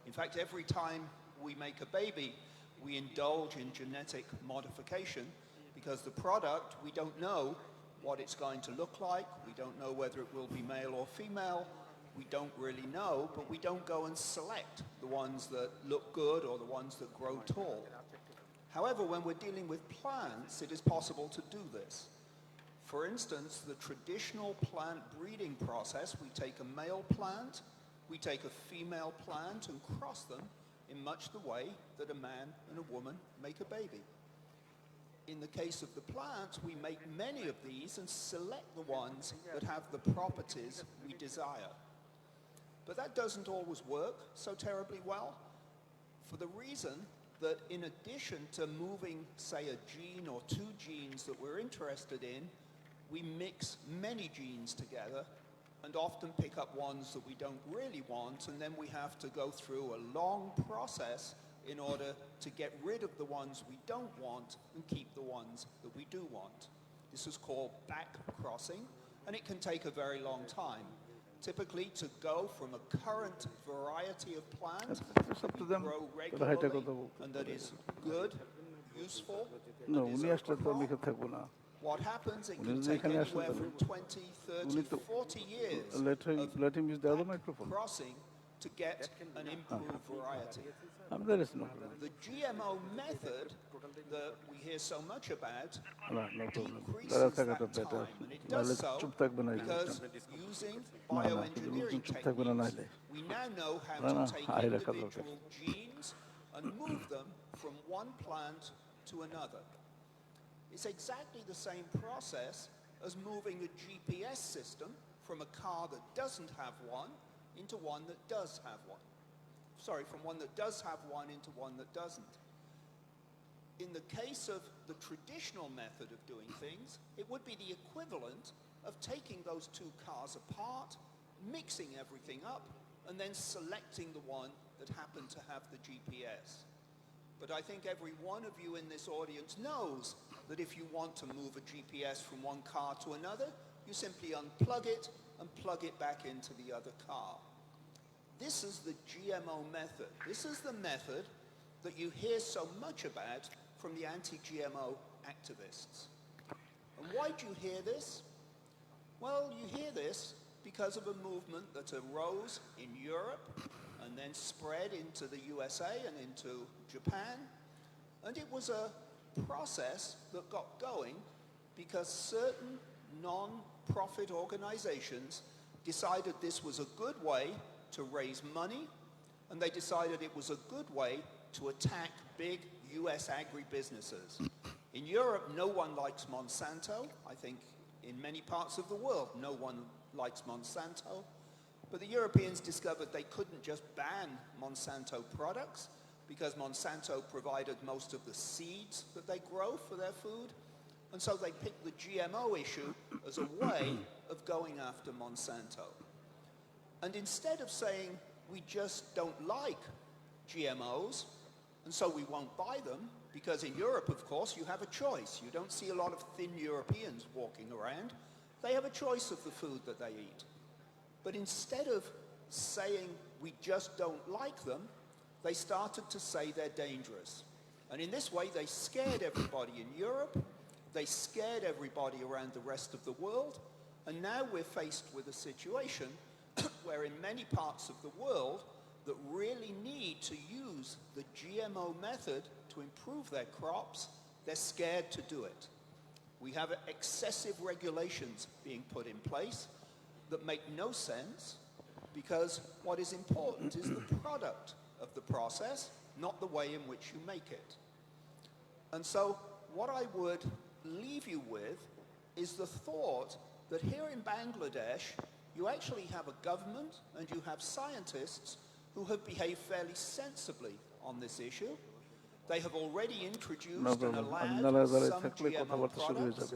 F: In fact, every time we make a baby, we indulge in genetic modification because the product, we don't know what it's going to look like. We don't know whether it will be male or female. We don't really know, but we don't go and select the ones that look good or the ones that grow tall. However, when we're dealing with plants, it is possible to do this. For instance, the traditional plant breeding process, we take a male plant, we take a female plant and cross them in much the way that a man and a woman make a baby. In the case of the plants, we make many of these and select the ones that have the properties we desire. But that doesn't always work so terribly well for the reason that in addition to moving, say, a gene or two genes that we're interested in, we mix many genes together and often pick up ones that we don't really want, and then we have to go through a long process in order to get rid of the ones we don't want and keep the ones that we do want. This is called back crossing, and it can take a very long time. Typically, to go from a current variety of plant
D: It's up to
F: that we
D: them.
F: grow
D: তারা এটা
F: regularly
D: কথা বলতে
F: and that is good, useful,
D: না
F: and is
D: উনি
F: a
D: আসলে তো আমি
F: crop,
D: থাকবো না
F: what happens, it
D: উনি
F: can
D: যদি
F: take
D: এখানে আসেন
F: anywhere
D: তাহলে
F: from 20, 30, 40 years
D: let him use the other
F: back
D: microphone.
F: crossing to get an improved variety.
D: There is no problem.
F: The GMO method that we hear so much about
D: No problem.
F: decreases that time, and it does so
D: চুপ থাকবে না
F: because using
D: না,
F: bioengineering
D: চুপ থাকবে না
F: techniques,
D: নাইলে
F: we now know how
D: না, না,
F: to take
D: আয় রাখা দরকার।
F: individual genes and move them from one plant to another. It's exactly the same process as moving a GPS system from a car that doesn't have one into one that does have one. Sorry, from one that does have one into one that doesn't. In the case of the traditional method of doing things, it would be the equivalent of taking those two cars apart, mixing everything up, and then selecting the one that happened to have the GPS. But I think every one of you in this audience knows that if you want to move a GPS from one car to another, you simply unplug it and plug it back into the other car. This is the GMO method. This is the method that you hear so much about from the anti-GMO activists. And why do you hear this? Well, you hear this because of a movement that arose in Europe and then spread into the USA and into Japan. And it was a process that got going because certain non-profit organizations decided this was a good way to raise money, and they decided it was a good way to attack big US agribusinesses. In Europe, no one likes Monsanto. I think in many parts of the world, no one likes Monsanto. But the Europeans discovered they couldn't just ban Monsanto products because Monsanto provided most of the seeds that they grow for their food. And so they picked the GMO issue as a way of going after Monsanto. And instead of saying, we just don't like GMOs, and so we won't buy them, because in Europe, of course, you have a choice. You don't see a lot of thin Europeans walking around. They have a choice of the food that they eat. But instead of saying, we just don't like them, they started to say they're dangerous. And in this way, they scared everybody in Europe, they scared everybody around the rest of the world, and now we're faced with a situation where in many parts of the world that really need to use the GMO method to improve their crops, they're scared to do it. We have excessive regulations being put in place that make no sense because what is important is the product of the process, not the way in which you make it. And so what I would leave you with is the thought that here in Bangladesh, you actually have a government and you have scientists who have behaved fairly sensibly on this issue. They have already introduced and allowed some GMO products.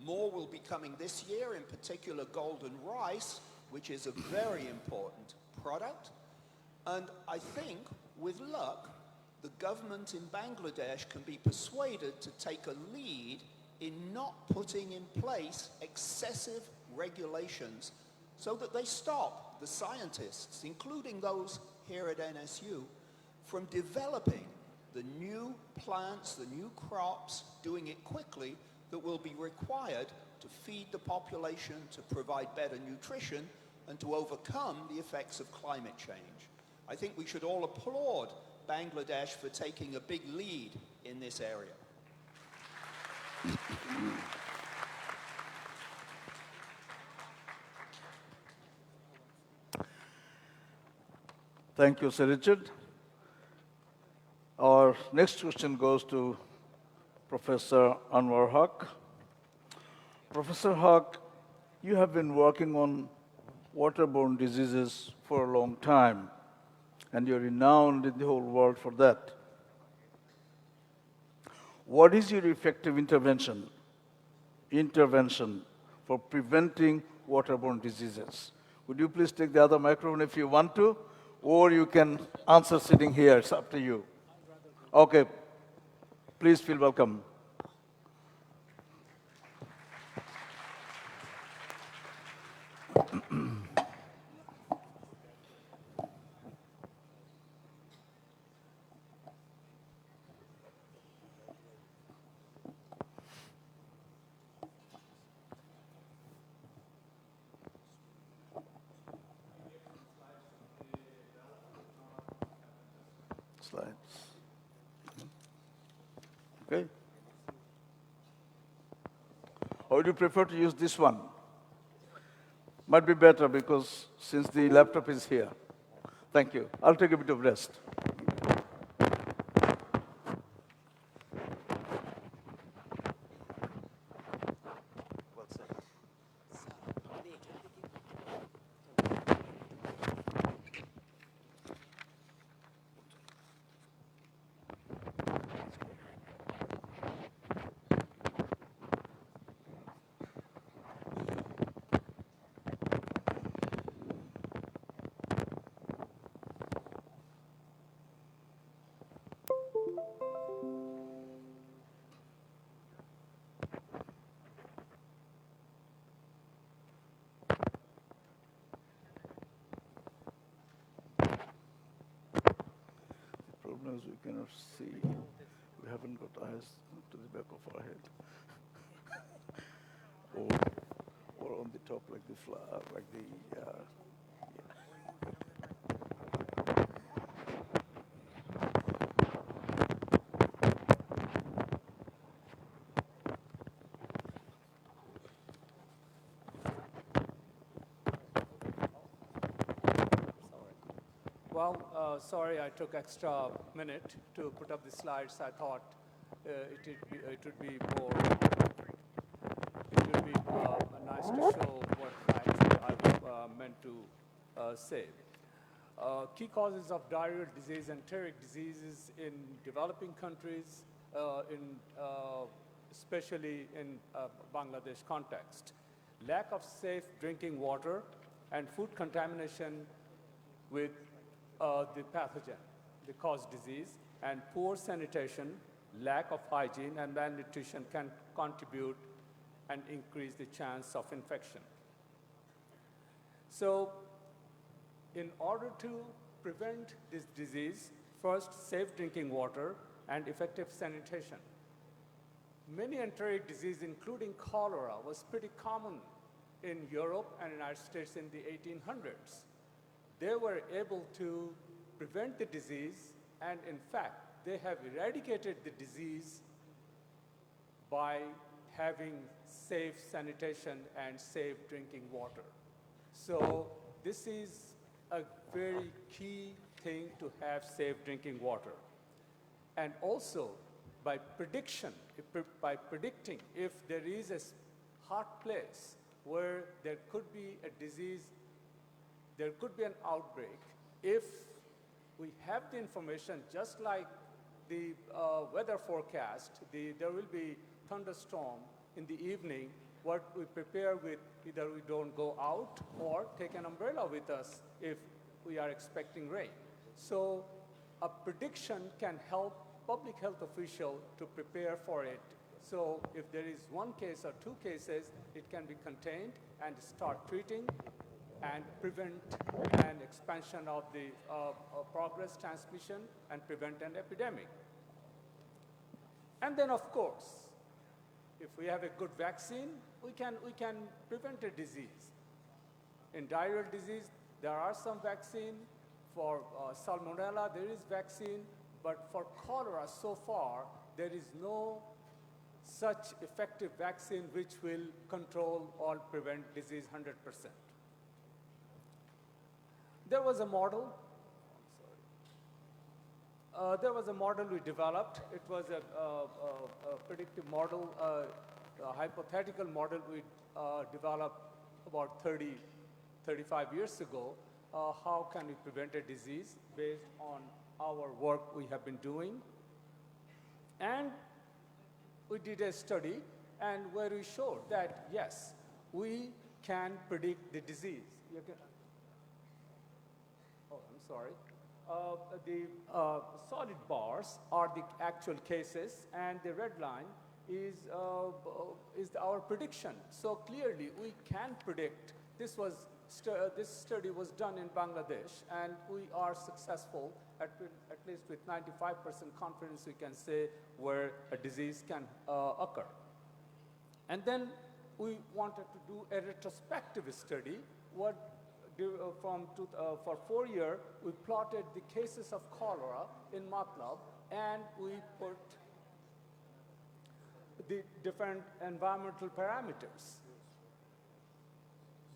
F: More will be coming this year, in particular golden rice, which is a very important product. And I think, with luck, the government in Bangladesh can be persuaded to take a lead in not putting in place excessive regulations so that they stop the scientists, including those here at NSU, from developing the new plants, the new crops, doing it quickly, that will be required to feed the population, to provide better nutrition, and to overcome the effects of climate change. I think we should all applaud Bangladesh for taking a big lead in this area.
D: Thank you, Sir Richard. Our next question goes to Professor Anwar Haq. Professor Haq, you have been working on waterborne diseases for a long time, and you're renowned in the whole world for that. What is your effective intervention for preventing waterborne diseases? Would you please take the other microphone if you want to, or you can answer sitting here. It's up to you. Okay. Please feel welcome. Slides. Okay. Or would you prefer to use this one? Might be better because since the laptop is here. Thank you. I'll take a bit of rest. As we cannot see, we haven't got eyes to the back of our head, or on the top like the flower, like the.
G: Well, sorry I took extra minute to put up the slides. I thought it would be nice to show what actually I meant to say. Key causes of diarrheal disease and enteric diseases in developing countries, especially in Bangladesh context. Lack of safe drinking water and food contamination with the pathogen, the cause disease, and poor sanitation, lack of hygiene, and malnutrition can contribute and increase the chance of infection. So, in order to prevent this disease, first, safe drinking water and effective sanitation. Many enteric diseases, including cholera, was pretty common in Europe and United States in the 1800s. They were able to prevent the disease, and in fact, they have eradicated the disease by having safe sanitation and safe drinking water. So this is a very key thing to have safe drinking water. And also, by predicting if there is a hot place where there could be a disease, there could be an outbreak. If we have the information, just like the weather forecast, there will be thunderstorm in the evening, what we prepare with, either we don't go out or take an umbrella with us if we are expecting rain. So a prediction can help public health official to prepare for it. So if there is one case or two cases, it can be contained and start treating and prevent an expansion of the progress transmission and prevent an epidemic. And then, of course, if we have a good vaccine, we can prevent a disease. In diarrheal disease, there are some vaccine. For salmonella, there is vaccine. But for cholera, so far, there is no such effective vaccine which will control or prevent disease 100%. There was a model. There was a model we developed. It was a predictive model, a hypothetical model we developed about 35 years ago. How can we prevent a disease based on our work we have been doing? And we did a study and where we showed that, yes, we can predict the disease. Oh, I'm sorry. The solid bars are the actual cases, and the red line is our prediction. So clearly, we can predict. This study was done in Bangladesh, and we are successful at least with 95% confidence. We can say where a disease can occur. And then we wanted to do a retrospective study. For 4 years, we plotted the cases of cholera in MATLAB, and we put the different environmental parameters.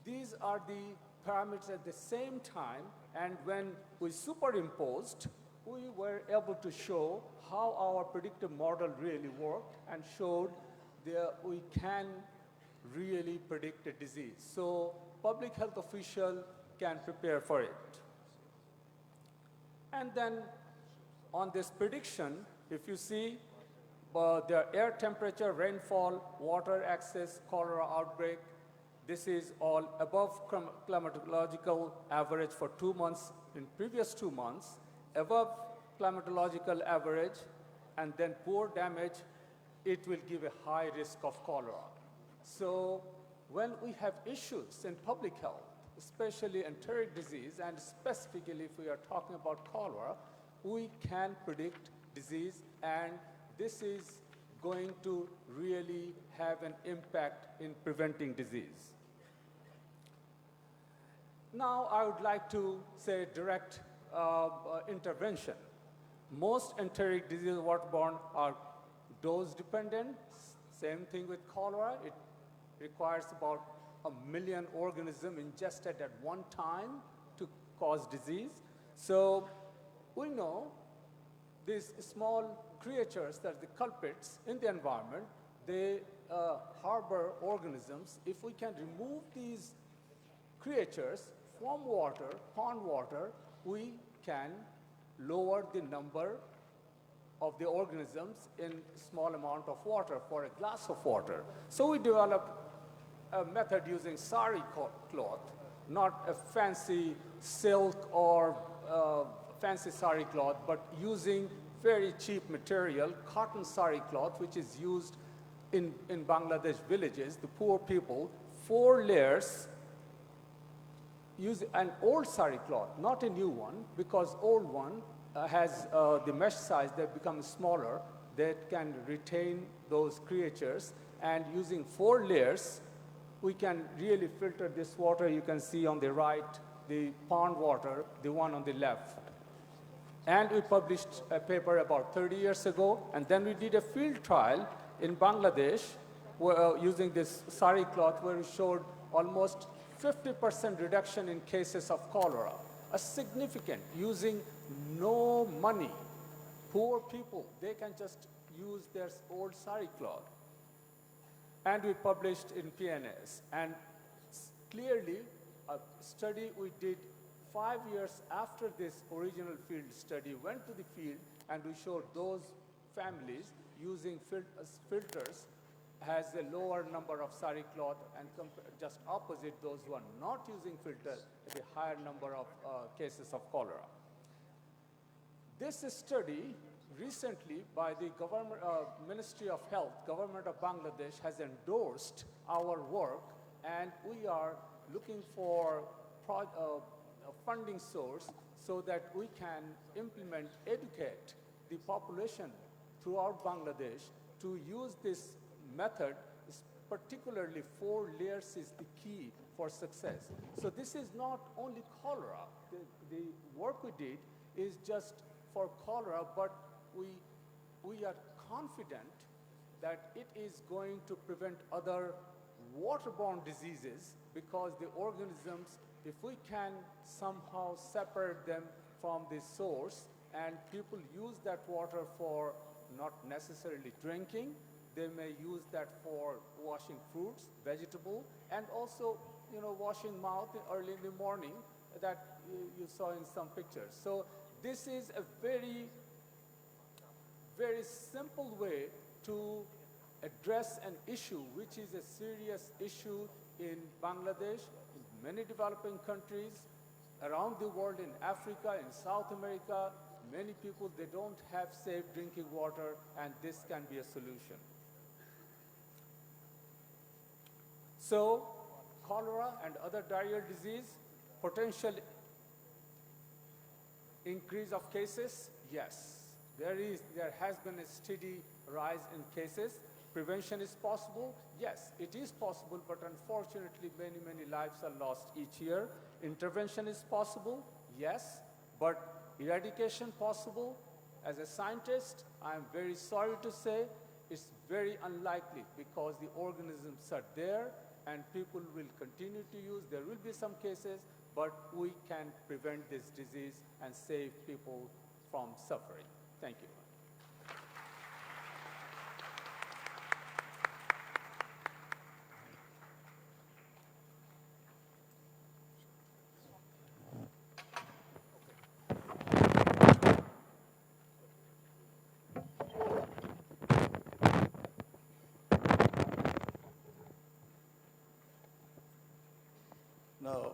G: These are the parameters at the same time, and when we superimposed, we were able to show how our predictive model really worked and showed that we can really predict a disease. So public health official can prepare for it. And then on this prediction, if you see the air temperature, rainfall, water access, cholera outbreak, this is all above climatological average for 2 months in previous 2 months, above climatological average, and then poor damage, it will give a high risk of cholera. So when we have issues in public health, especially enteric disease, and specifically if we are talking about cholera, we can predict disease, and this is going to really have an impact in preventing disease. Now, I would like to say direct intervention. Most enteric diseases waterborne are dose dependent. Same thing with cholera. It requires about 1 million organisms ingested at one time to cause disease. So we know these small creatures that are the culprits in the environment, they harbor organisms. If we can remove these creatures from water, pond water, we can lower the number of the organisms in small amount of water for a glass of water. So we developed a method using sari cloth, not a fancy silk or fancy sari cloth, but using very cheap material, cotton sari cloth, which is used in Bangladesh villages, the poor people, 4 layers. Use an old sari cloth, not a new one, because old one has the mesh size that becomes smaller, that can retain those creatures, and using 4 layers, we can really filter this water. You can see on the right, the pond water, the one on the left. And we published a paper about 30 years ago, and then we did a field trial in Bangladesh using this sari cloth, where we showed almost 50% reduction in cases of cholera, a significant, using no money. Poor people, they can just use their old sari cloth. And we published in PNAS. And clearly, a study we did 5 years after this original field study, went to the field, and we showed those families using filters has a lower number of sari cloth, and just opposite, those who are not using filter, a higher number of cases of cholera. This study recently by the government, Ministry of Health, Government of Bangladesh has endorsed our work, and we are looking for funding source so that we can educate the population throughout Bangladesh to use this method. Particularly 4 layers is the key for success. So this is not only cholera. The work we did is just for cholera, but we are confident that it is going to prevent other waterborne diseases, because the organisms, if we can somehow separate them from the source and people use that water for not necessarily drinking, they may use that for washing fruits, vegetable, and also, washing mouth early in the morning that you saw in some pictures. So this is a very, very simple way to address an issue which is a serious issue in Bangladesh, in many developing countries, around the world, in Africa, in South America. Many people, they don't have safe drinking water, and this can be a solution. So, cholera and other diarrheal disease, potential increase of cases, yes. There has been a steady rise in cases. Prevention is possible? Yes, it is possible, but unfortunately many, many lives are lost each year. Intervention is possible? Yes, but eradication possible? As a scientist, I am very sorry to say it's very unlikely, because the organisms are there and people will continue to use. There will be some cases, but we can prevent this disease and save people from suffering. Thank you.
D: Now,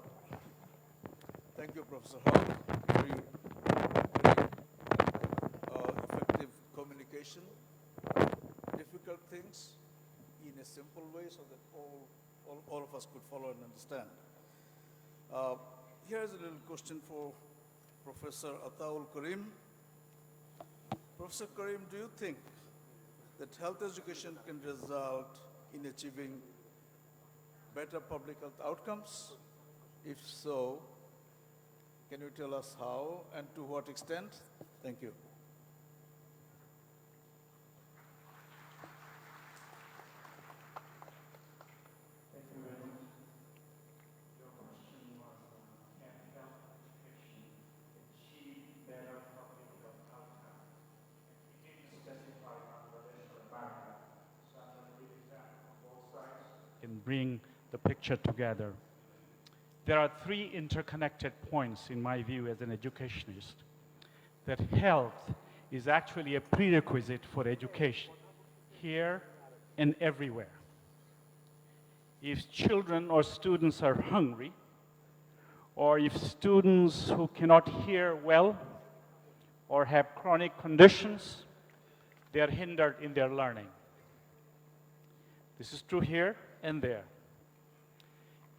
D: thank you, Professor Hall. Very, effective communication, difficult things in a simple way so that all of us could follow and understand. Here's a little question for Professor Ataul Karim. Professor Karim, do you think that health education can result in achieving better public health outcomes? If so, can you tell us how and to what extent? Thank you.
H: Can bring the picture together. There are 3 interconnected points in my view as an educationist. That health is actually a prerequisite for education, here and everywhere. If children or students are hungry, or if students who cannot hear well or have chronic conditions, they are hindered in their learning. This is true here and there.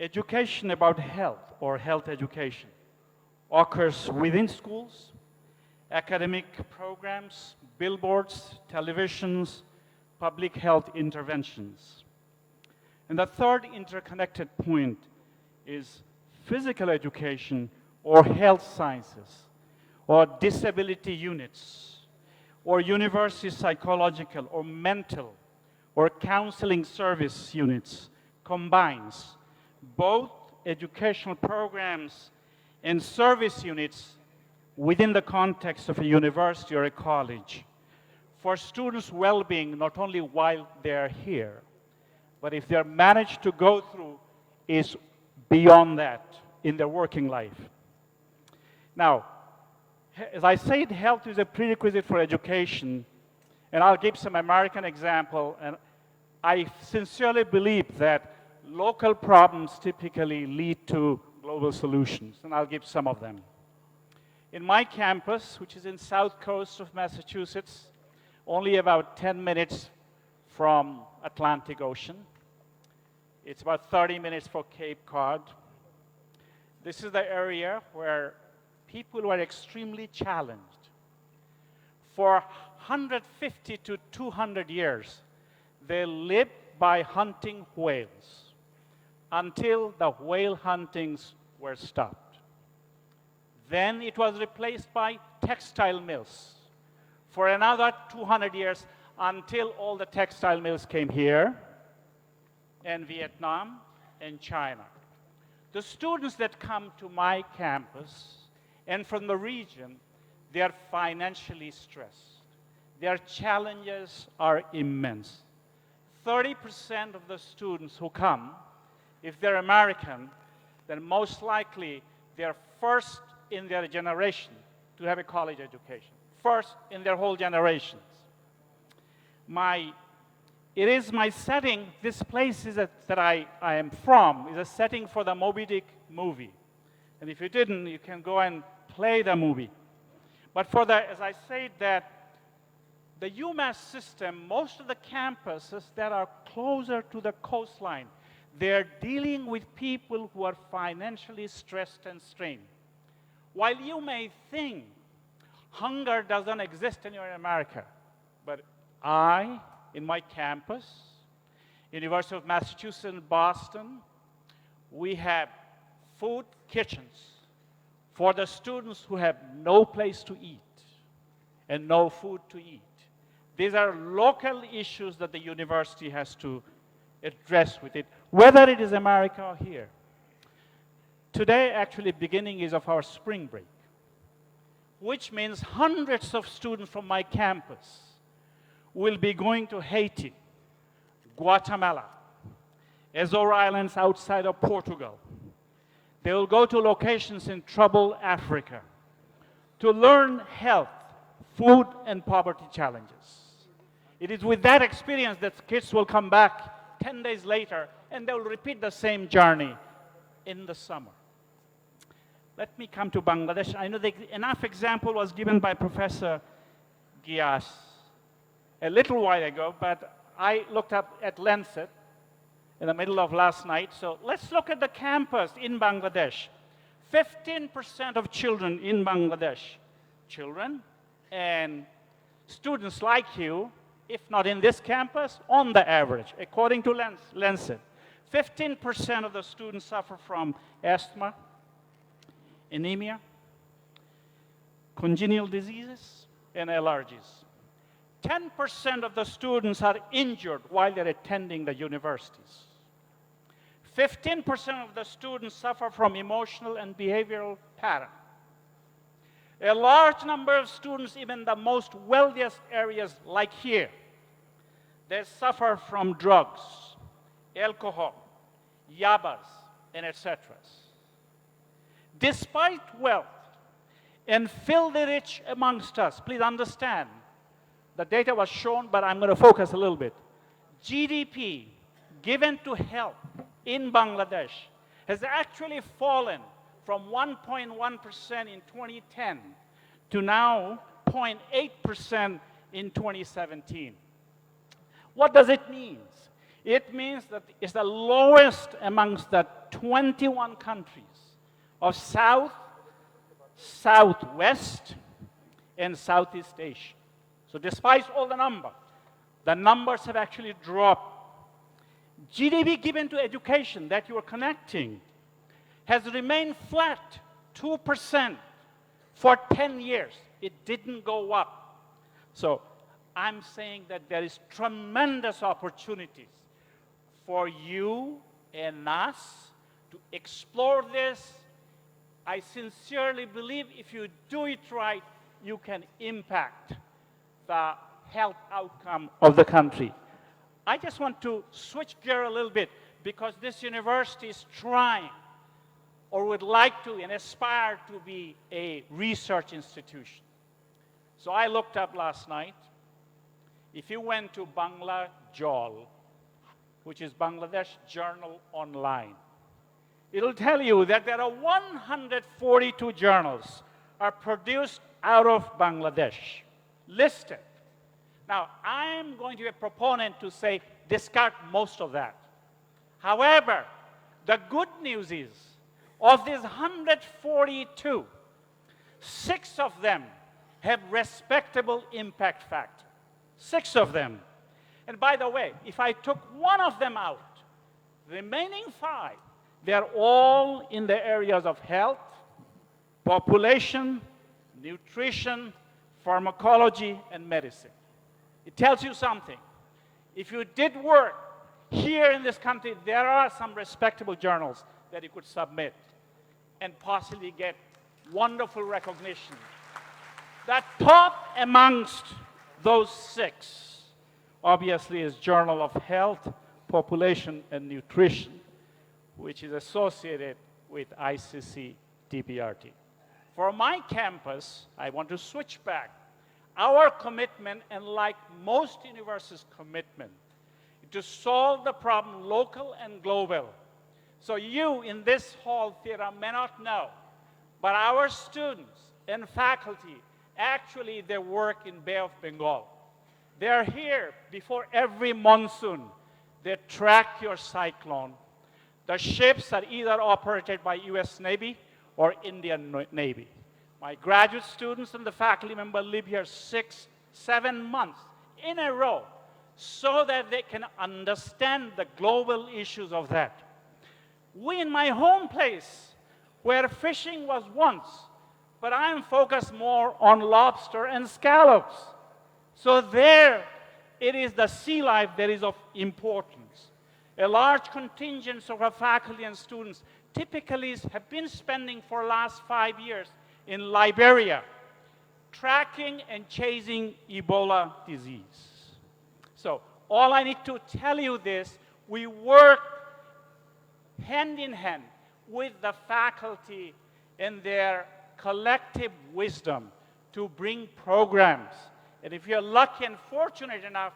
H: Education about health or health education occurs within schools, academic programs, billboards, televisions, public health interventions. And the third interconnected point is physical education or health sciences or disability units or university psychological or mental or counseling service units combines both educational programs and service units within the context of a university or a college for students' well-being, not only while they're here, but if they're managed to go through is beyond that in their working life. Now, as I said, health is a prerequisite for education, and I'll give some American example, and I sincerely believe that local problems typically lead to global solutions, and I'll give some of them. In my campus, which is in south coast of Massachusetts, only about 10 minutes from Atlantic Ocean. It's about 30 minutes for Cape Cod. This is the area where people were extremely challenged. For 150 to 200 years, they lived by hunting whales until the whale huntings were stopped. Then it was replaced by textile mills for another 200 years until all the textile mills came here, and Vietnam, and China. The students that come to my campus and from the region, they are financially stressed. Their challenges are immense. 30% of the students who come, if they're American, then most likely they're first in their generation to have a college education. First in their whole generations. It is my setting, this place is that I am from, is a setting for the Moby Dick movie. And if you didn't, you can go and play the movie. But for the, as I said, that the UMass system, most of the campuses that are closer to the coastline, they're dealing with people who are financially stressed and strained. While you may think hunger doesn't exist anywhere in America, but in my campus, University of Massachusetts in Boston, we have food kitchens for the students who have no place to eat and no food to eat. These are local issues that the university has to address with it, whether it is America or here. Today, actually, beginning is of our spring break, which means hundreds of students from my campus will be going to Haiti, Guatemala, Azores Islands outside of Portugal. They will go to locations in troubled Africa to learn health, food, and poverty challenges. It is with that experience that kids will come back 10 days later and they will repeat the same journey in the summer. Let me come to Bangladesh. I know that enough example was given by Professor Gias a little while ago, but I looked up at Lancet in the middle of last night. So let's look at the campus in Bangladesh. 15% of children in Bangladesh, children and students like you, if not in this campus, on the average, according to Lancet, 15% of the students suffer from asthma, anemia, congenital diseases, and allergies. 10% of the students are injured while they're attending the universities. 15% of the students suffer from emotional and behavioral pattern. A large number of students, even the most wealthiest areas like here, they suffer from drugs, alcohol, yabas, and etc. Despite wealth and filthy rich amongst us, please understand, the data was shown, but I'm going to focus a little bit. GDP given to health in Bangladesh has actually fallen from 1.1% in 2010 to now 0.8% in 2017. What does it mean? It means that it's the lowest amongst the 21 countries of South, Southwest, and Southeast Asia. So despite all the numbers have actually dropped. GDP given to education that you are connecting has remained flat, 2% for 10 years. It didn't go up. So I'm saying that there is tremendous opportunities for you and us to explore this. I sincerely believe if you do it right, you can impact the health outcome of the country. I just want to switch gear a little bit because this university is trying or would like to and aspire to be a research institution. So I looked up last night. If you went to Bangla Jol, which is Bangladesh Journal Online, it'll tell you that there are 142 journals are produced out of Bangladesh, listed. Now, I'm going to be a proponent to say discard most of that. However, the good news is Of these 142, 6 of them have respectable impact factor. 6 of them. And by the way, if I took one of them out, the remaining 5, they're all in the areas of health, population, nutrition, pharmacology, and medicine. It tells you something. If you did work here in this country, there are some respectable journals that you could submit and possibly get wonderful recognition. The top amongst those 6, obviously, is Journal of Health, Population, and Nutrition, which is associated with ICC DPRT. For my campus, I want to switch back. Our commitment, and like most universities' commitment, to solve the problem local and global. So you in this hall theater may not know, but our students and faculty, actually they work in Bay of Bengal. They're here before every monsoon. They track your cyclone. The ships are either operated by US Navy or Indian Navy. My graduate students and the faculty member live here 6, 7 months in a row so that they can understand the global issues of that. We in my home place, where fishing was once, but I'm focused more on lobster and scallops. So there, it is the sea life that is of importance. A large contingent of our faculty and students typically have been spending for the last 5 years in Liberia, tracking and chasing Ebola disease. So all I need to tell you this, we work hand in hand with the faculty and their collective wisdom to bring programs. And if you're lucky and fortunate enough,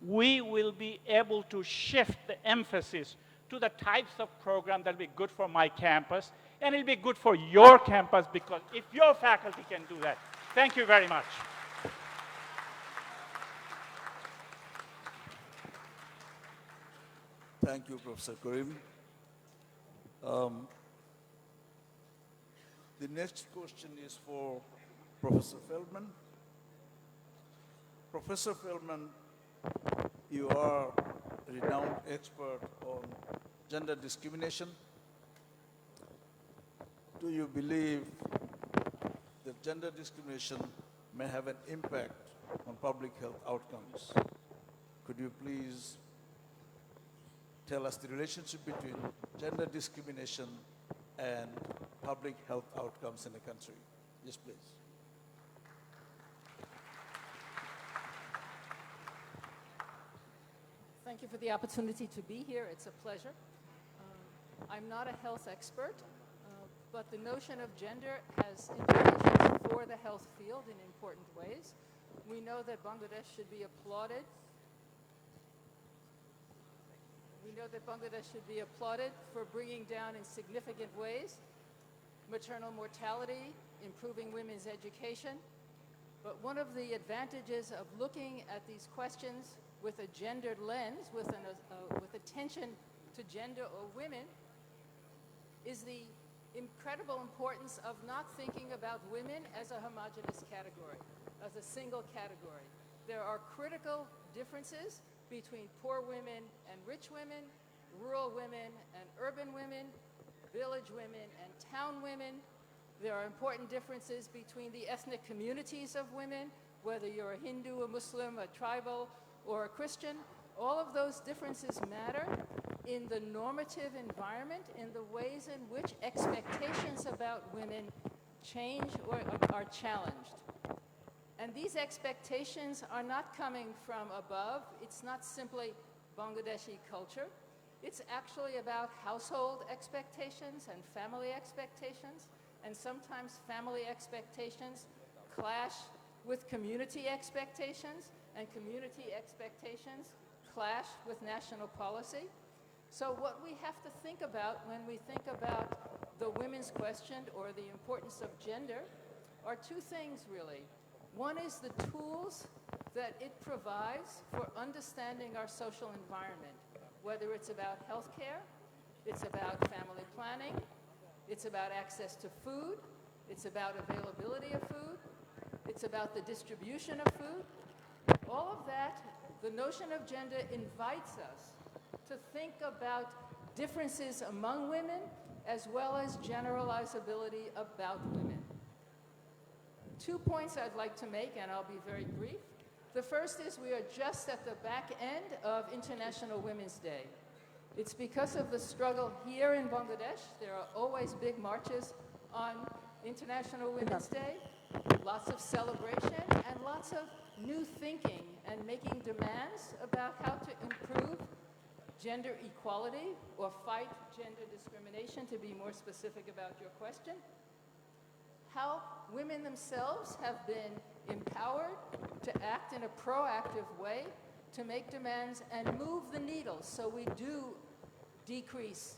H: we will be able to shift the emphasis to the types of programs that will be good for my campus, and it'll be good for your campus, because if your faculty can do that. Thank you very much.
D: Thank you, Professor Karim. The next question is for Professor Feldman. Professor Feldman, you are a renowned expert on gender discrimination. Do you believe that gender discrimination may have an impact on public health outcomes? Could you please tell us the relationship between gender discrimination and public health outcomes in the country? Yes, please.
I: Thank you for the opportunity to be here. It's a pleasure. I'm not a health expert, but the notion of gender has implications for the health field in important ways. We know that Bangladesh should be applauded. We know that Bangladesh should be applauded for bringing down in significant ways maternal mortality, improving women's education. But one of the advantages of looking at these questions with a gendered lens, with attention to gender or women, is the incredible importance of not thinking about women as a homogeneous category, as a single category. There are critical differences between poor women and rich women, rural women and urban women, village women and town women. There are important differences between the ethnic communities of women, whether you're a Hindu, a Muslim, a tribal, or a Christian. All of those differences matter in the normative environment, in the ways in which expectations about women change or are challenged. And these expectations are not coming from above. It's not simply Bangladeshi culture. It's actually about household expectations and family expectations. And sometimes family expectations clash with community expectations, and community expectations clash with national policy. So what we have to think about when we think about the women's question or the importance of gender are 2 things, really. One is the tools that it provides for understanding our social environment, whether it's about healthcare, it's about family planning, It's about access to food. It's about availability of food. It's about the distribution of food. All of that, the notion of gender invites us to think about differences among women as well as generalizability about women. 2 points I'd like to make, and I'll be very brief. The first is we are just at the back end of International Women's Day. It's because of the struggle here in Bangladesh. There are always big marches on International Women's Day, lots of celebration, and lots of new thinking and making demands about how to improve gender equality or fight gender discrimination, to be more specific about your question. How women themselves have been empowered to act in a proactive way to make demands and move the needle so we do decrease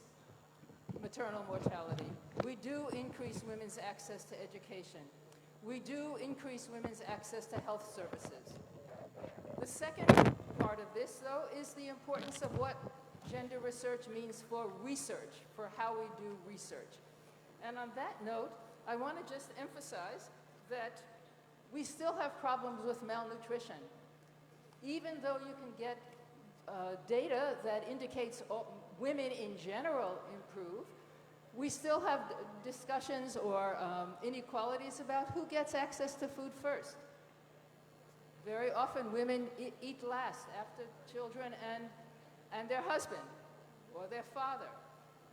I: maternal mortality. We do increase women's access to education. We do increase women's access to health services. The second part of this, though, is the importance of what gender research means for research, for how we do research. And on that note, I want to just emphasize that we still have problems with malnutrition. Even though you can get data that indicates women in general improve, we still have discussions or inequalities about who gets access to food first. Very often women eat last after children and their husband or their father.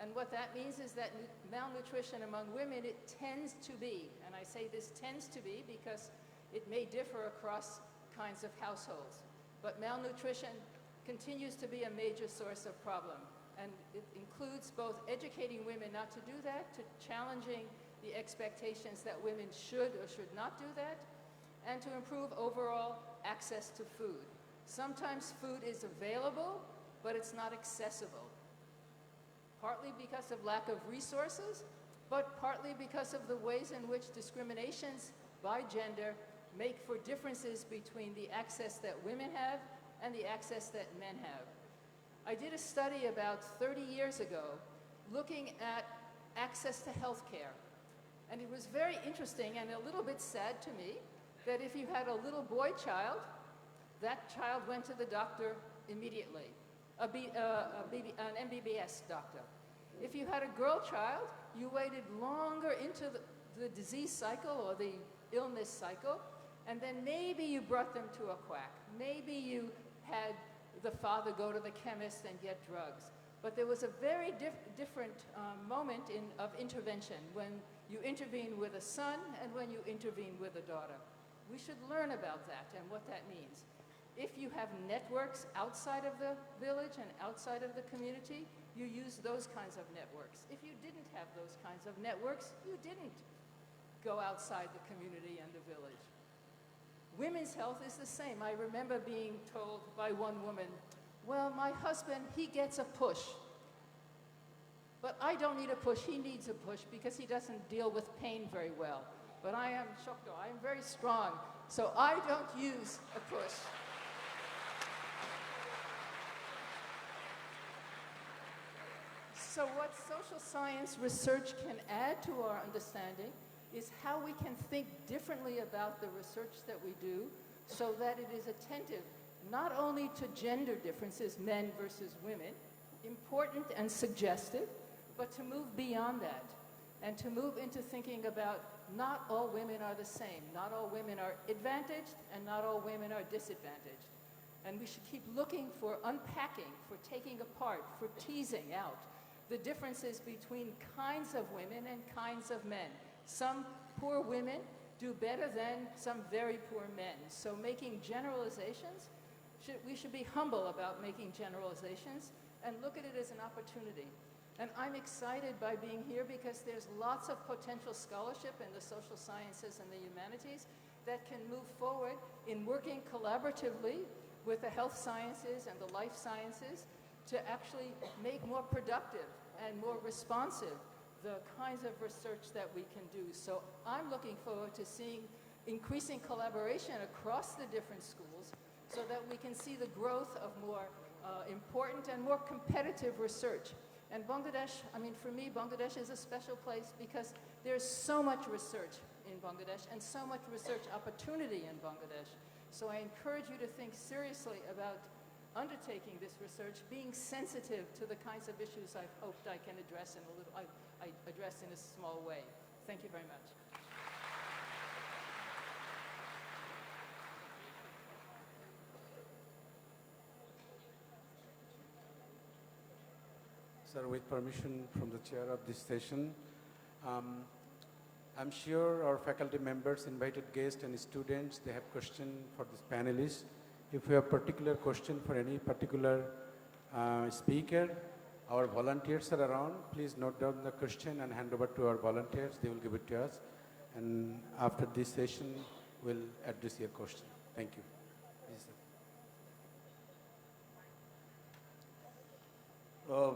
I: And what that means is that malnutrition among women, it tends to be, and I say this tends to be because it may differ across kinds of households, but malnutrition continues to be a major source of problem. And it includes both educating women not to do that, to challenging the expectations that women should or should not do that, and to improve overall access to food. Sometimes food is available, but it's not accessible. Partly because of lack of resources, but partly because of the ways in which discriminations by gender make for differences between the access that women have and the access that men have. I did a study about 30 years ago looking at access to health care. And it was very interesting and a little bit sad to me that if you had a little boy child, that child went to the doctor immediately, an MBBS doctor. If you had a girl child, you waited longer into the disease cycle or the illness cycle, and then maybe you brought them to a quack. Maybe you had the father go to the chemist and get drugs. But there was a very different moment of intervention when you intervene with a son and when you intervene with a daughter. We should learn about that and what that means. If you have networks outside of the village and outside of the community, you use those kinds of networks. If you didn't have those kinds of networks, you didn't go outside the community and the village. Women's health is the same. I remember being told by one woman, well, my husband, he gets a push. But I don't need a push, he needs a push because he doesn't deal with pain very well. But I am Shokto, I am very strong, so I don't use a push. So what social science research can add to our understanding is how we can think differently about the research that we do so that it is attentive not only to gender differences, men versus women, important and suggestive, but to move beyond that and to move into thinking about not all women are the same, not all women are advantaged, and not all women are disadvantaged. And we should keep looking for unpacking, for taking apart, for teasing out the differences between kinds of women and kinds of men. Some poor women do better than some very poor men. So making generalizations, we should be humble about making generalizations and look at it as an opportunity. And I'm excited by being here because there's lots of potential scholarship in the social sciences and the humanities that can move forward in working collaboratively with the health sciences and the life sciences to actually make more productive and more responsive the kinds of research that we can do. So I'm looking forward to seeing increasing collaboration across the different schools so that we can see the growth of more important and more competitive research. And Bangladesh, I mean, for me, Bangladesh is a special place because there's so much research in Bangladesh and so much research opportunity in Bangladesh. So I encourage you to think seriously about undertaking this research, being sensitive to the kinds of issues I've hoped I can address in a little, I address in a small way. Thank you very much.
A: Sir, with permission from the chair of this session, I'm sure our faculty members, invited guests and students, they have questions for this panelists. If you have particular question for any particular speaker, our volunteers are around. Please note down the question and hand over to our volunteers. They will give it to us. And after this session, we'll address your question. Thank you. Yes, sir.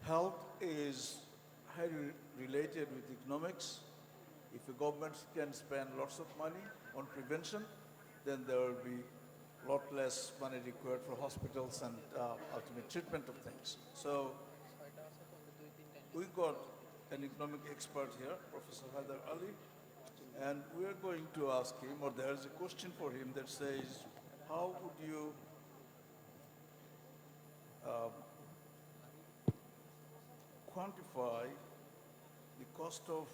D: Health is highly related with economics. If the government can spend lots of money on prevention, then there will be a lot less money required for hospitals and ultimate treatment of things. So we got an economic expert here, Professor Haider Ali, and we are going to ask him, or there is a question for him that says, how would you quantify the cost of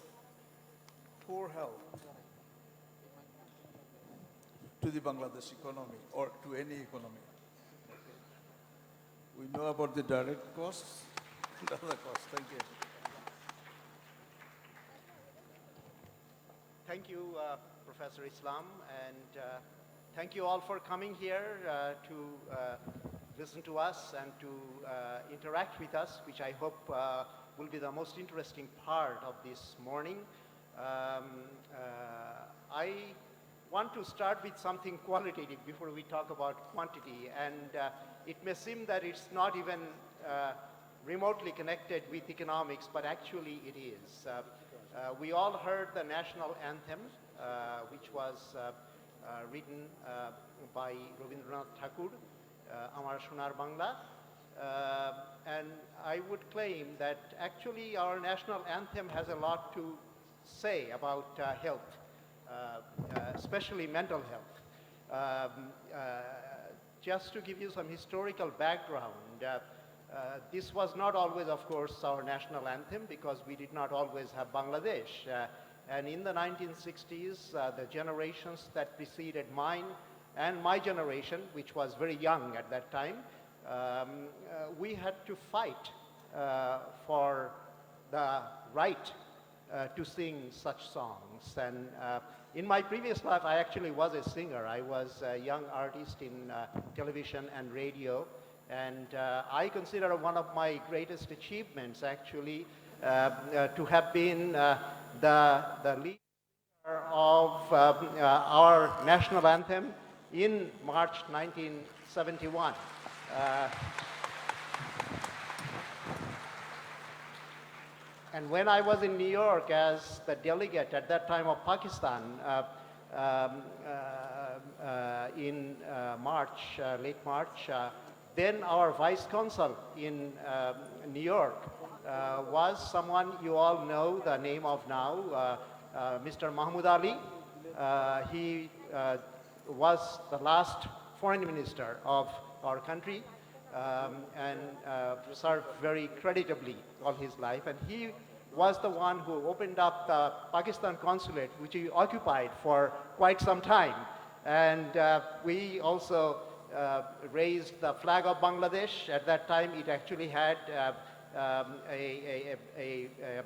D: poor health to the Bangladesh economy or to any economy? We know about the direct costs and other costs. Thank you.
J: Thank you, Professor Islam, and thank you all for coming here to listen to us and to interact with us, which I hope will be the most interesting part of this morning. I want to start with something qualitative before we talk about quantity, and it may seem that it's not even remotely connected with economics, but actually it is. We all heard the national anthem, which was written by Rabindranath Tagore, Amar Sonar Bangla, and I would claim that actually our national anthem has a lot to say about health, especially mental health. Just to give you some historical background, this was not always, of course, our national anthem because we did not always have Bangladesh. And in the 1960s, the generations that preceded mine and my generation, which was very young at that time, we had to fight for the right to sing such songs. And in my previous life, I actually was a singer. I was a young artist in television and radio. And I consider one of my greatest achievements, actually, to have been the lead of our national anthem in March 1971. And when I was in New York as the delegate at that time of Pakistan, in March, late March, then our vice consul in New York was someone you all know the name of now, Mr. Mahmoud Ali. He was the last foreign minister of our country and served very creditably all his life. And he was the one who opened up the Pakistan consulate, which he occupied for quite some time. And we also raised the flag of Bangladesh. At that time, it actually had a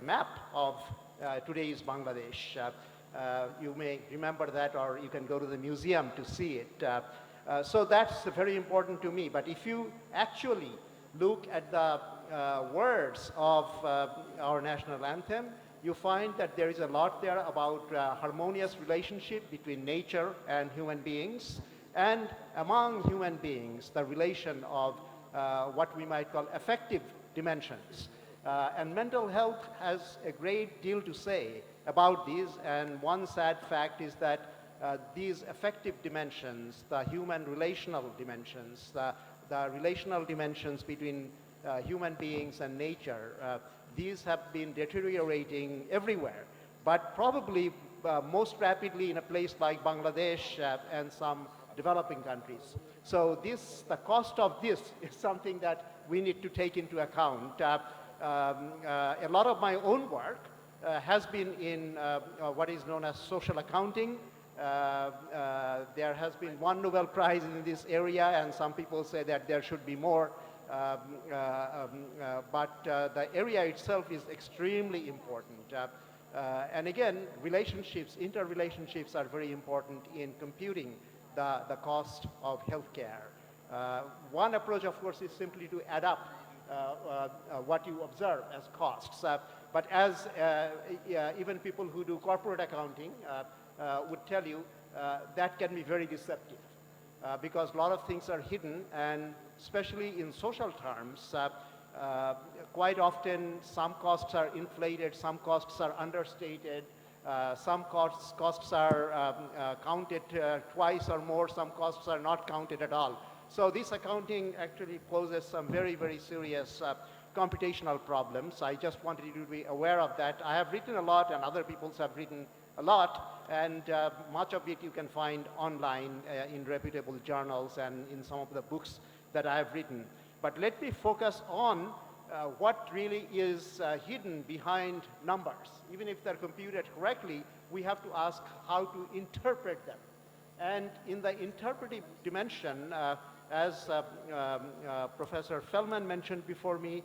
J: map of today's Bangladesh. You may remember that, or you can go to the museum to see it. So that's very important to me. But if you actually look at the words of our national anthem, you find that there is a lot there about harmonious relationship between nature and human beings, and among human beings, the relation of what we might call affective dimensions. And mental health has a great deal to say about these, and one sad fact is that these affective dimensions, the human relational dimensions, the relational dimensions between human beings and nature, these have been deteriorating everywhere, but probably most rapidly in a place like Bangladesh and some developing countries. So the cost of this is something that we need to take into account. A lot of my own work has been in what is known as social accounting. There has been one Nobel Prize in this area, and some people say that there should be more. But the area itself is extremely important. And again, relationships, interrelationships are very important in computing the cost of healthcare. One approach, of course, is simply to add up what you observe as costs. But as even people who do corporate accounting would tell you, that can be very deceptive. Because a lot of things are hidden, and especially in social terms, quite often some costs are inflated, some costs are understated, some costs are counted twice or more, some costs are not counted at all. So this accounting actually poses some very, very serious computational problems. I just wanted you to be aware of that. I have written a lot, and other people have written a lot, and much of it you can find online in reputable journals and in some of the books that I have written. But let me focus on what really is hidden behind numbers. Even if they're computed correctly, we have to ask how to interpret them. And in the interpretive dimension, as Professor Feldman mentioned before me,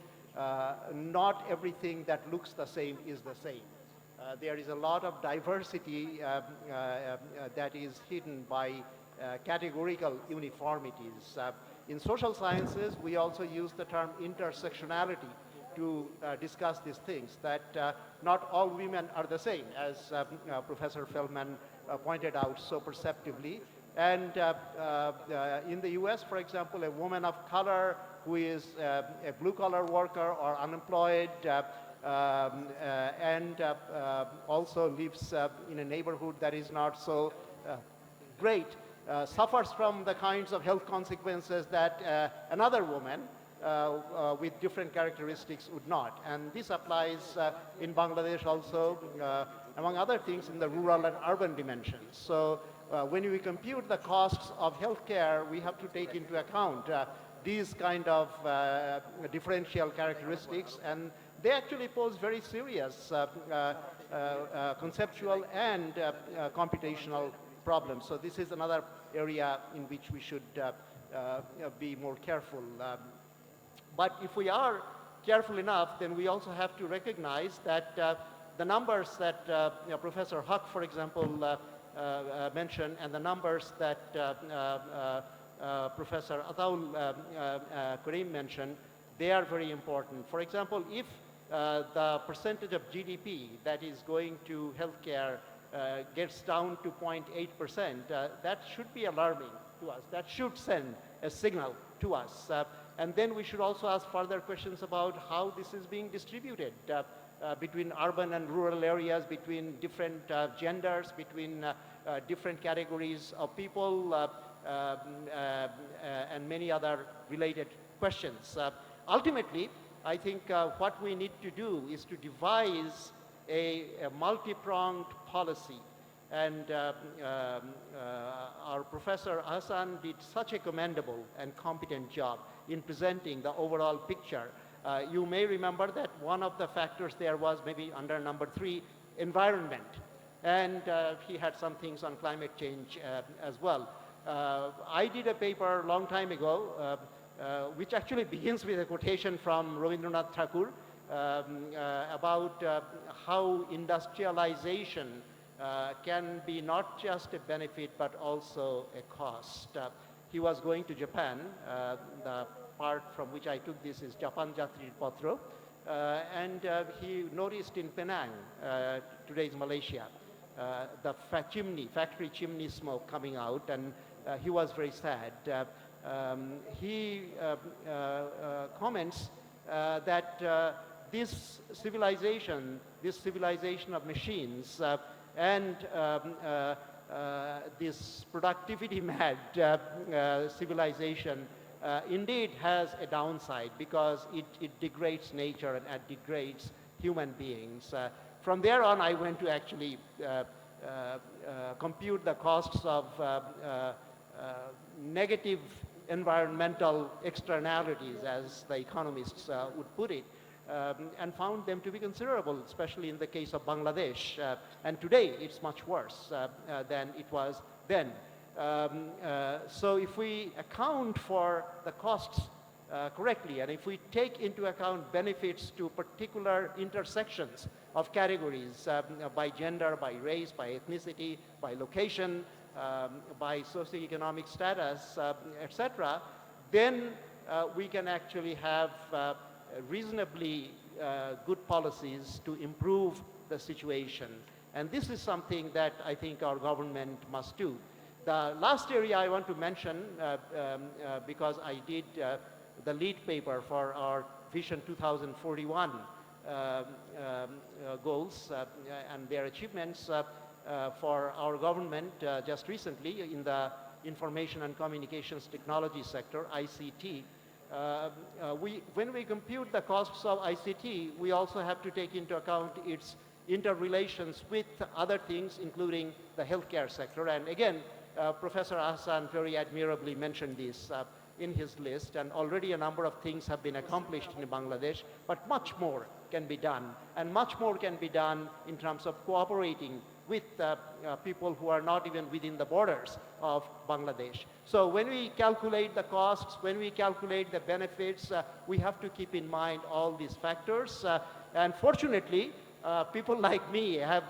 J: not everything that looks the same is the same. There is a lot of diversity that is hidden by categorical uniformities. In social sciences, we also use the term intersectionality to discuss these things, that not all women are the same, as Professor Feldman pointed out so perceptively. And in the US, for example, a woman of color who is a blue-collar worker or unemployed and also lives in a neighborhood that is not so great, suffers from the kinds of health consequences that another woman with different characteristics would not. And this applies in Bangladesh also, among other things, in the rural and urban dimensions. So when we compute the costs of healthcare, we have to take into account these kind of differential characteristics, and they actually pose very serious conceptual and computational problems. So this is another area in which we should be more careful. But if we are careful enough, then we also have to recognize that the numbers that Professor Huck, for example, mentioned, and the numbers that Professor Ataul Karim mentioned, they are very important. For example, if the percentage of GDP that is going to healthcare gets down to 0.8%, that should be alarming to us. That should send a signal to us. And then we should also ask further questions about how this is being distributed between urban and rural areas, between different genders, between different categories of people, and many other related questions. Ultimately, I think what we need to do is to devise a multi-pronged policy. And our Professor Hassan did such a commendable and competent job in presenting the overall picture. You may remember that one of the factors there was maybe under number 3, environment. And he had some things on climate change as well. I did a paper a long time ago, which actually begins with a quotation from Rabindranath Tagore about how industrialization can be not just a benefit but also a cost. He was going to Japan. The part from which I took this is Japan Jatrir Patro. And he noticed in Penang, today's Malaysia, the factory chimney smoke coming out, and he was very sad. He comments that this civilization of machines and this productivity mad civilization indeed has a downside because it degrades nature and it degrades human beings. From there on, I went to actually compute the costs of negative environmental externalities, as the economists would put it, and found them to be considerable, especially in the case of Bangladesh. And today, it's much worse than it was then. So if we account for the costs correctly, and if we take into account benefits to particular intersections of categories by gender, by race, by ethnicity, by location, by socioeconomic status, etc., then we can actually have reasonably good policies to improve the situation. And this is something that I think our government must do. The last area I want to mention, because I did the lead paper for our Vision 2041 goals and their achievements for our government just recently in the Information and Communications Technology sector, ICT. When we compute the costs of ICT, we also have to take into account its interrelations with other things, including the healthcare sector. And again, Professor Hassan very admirably mentioned this in his list, and already a number of things have been accomplished in Bangladesh, but much more can be done, and much more can be done in terms of cooperating with people who are not even within the borders of Bangladesh. So when we calculate the costs, when we calculate the benefits, we have to keep in mind all these factors. And fortunately, people like me have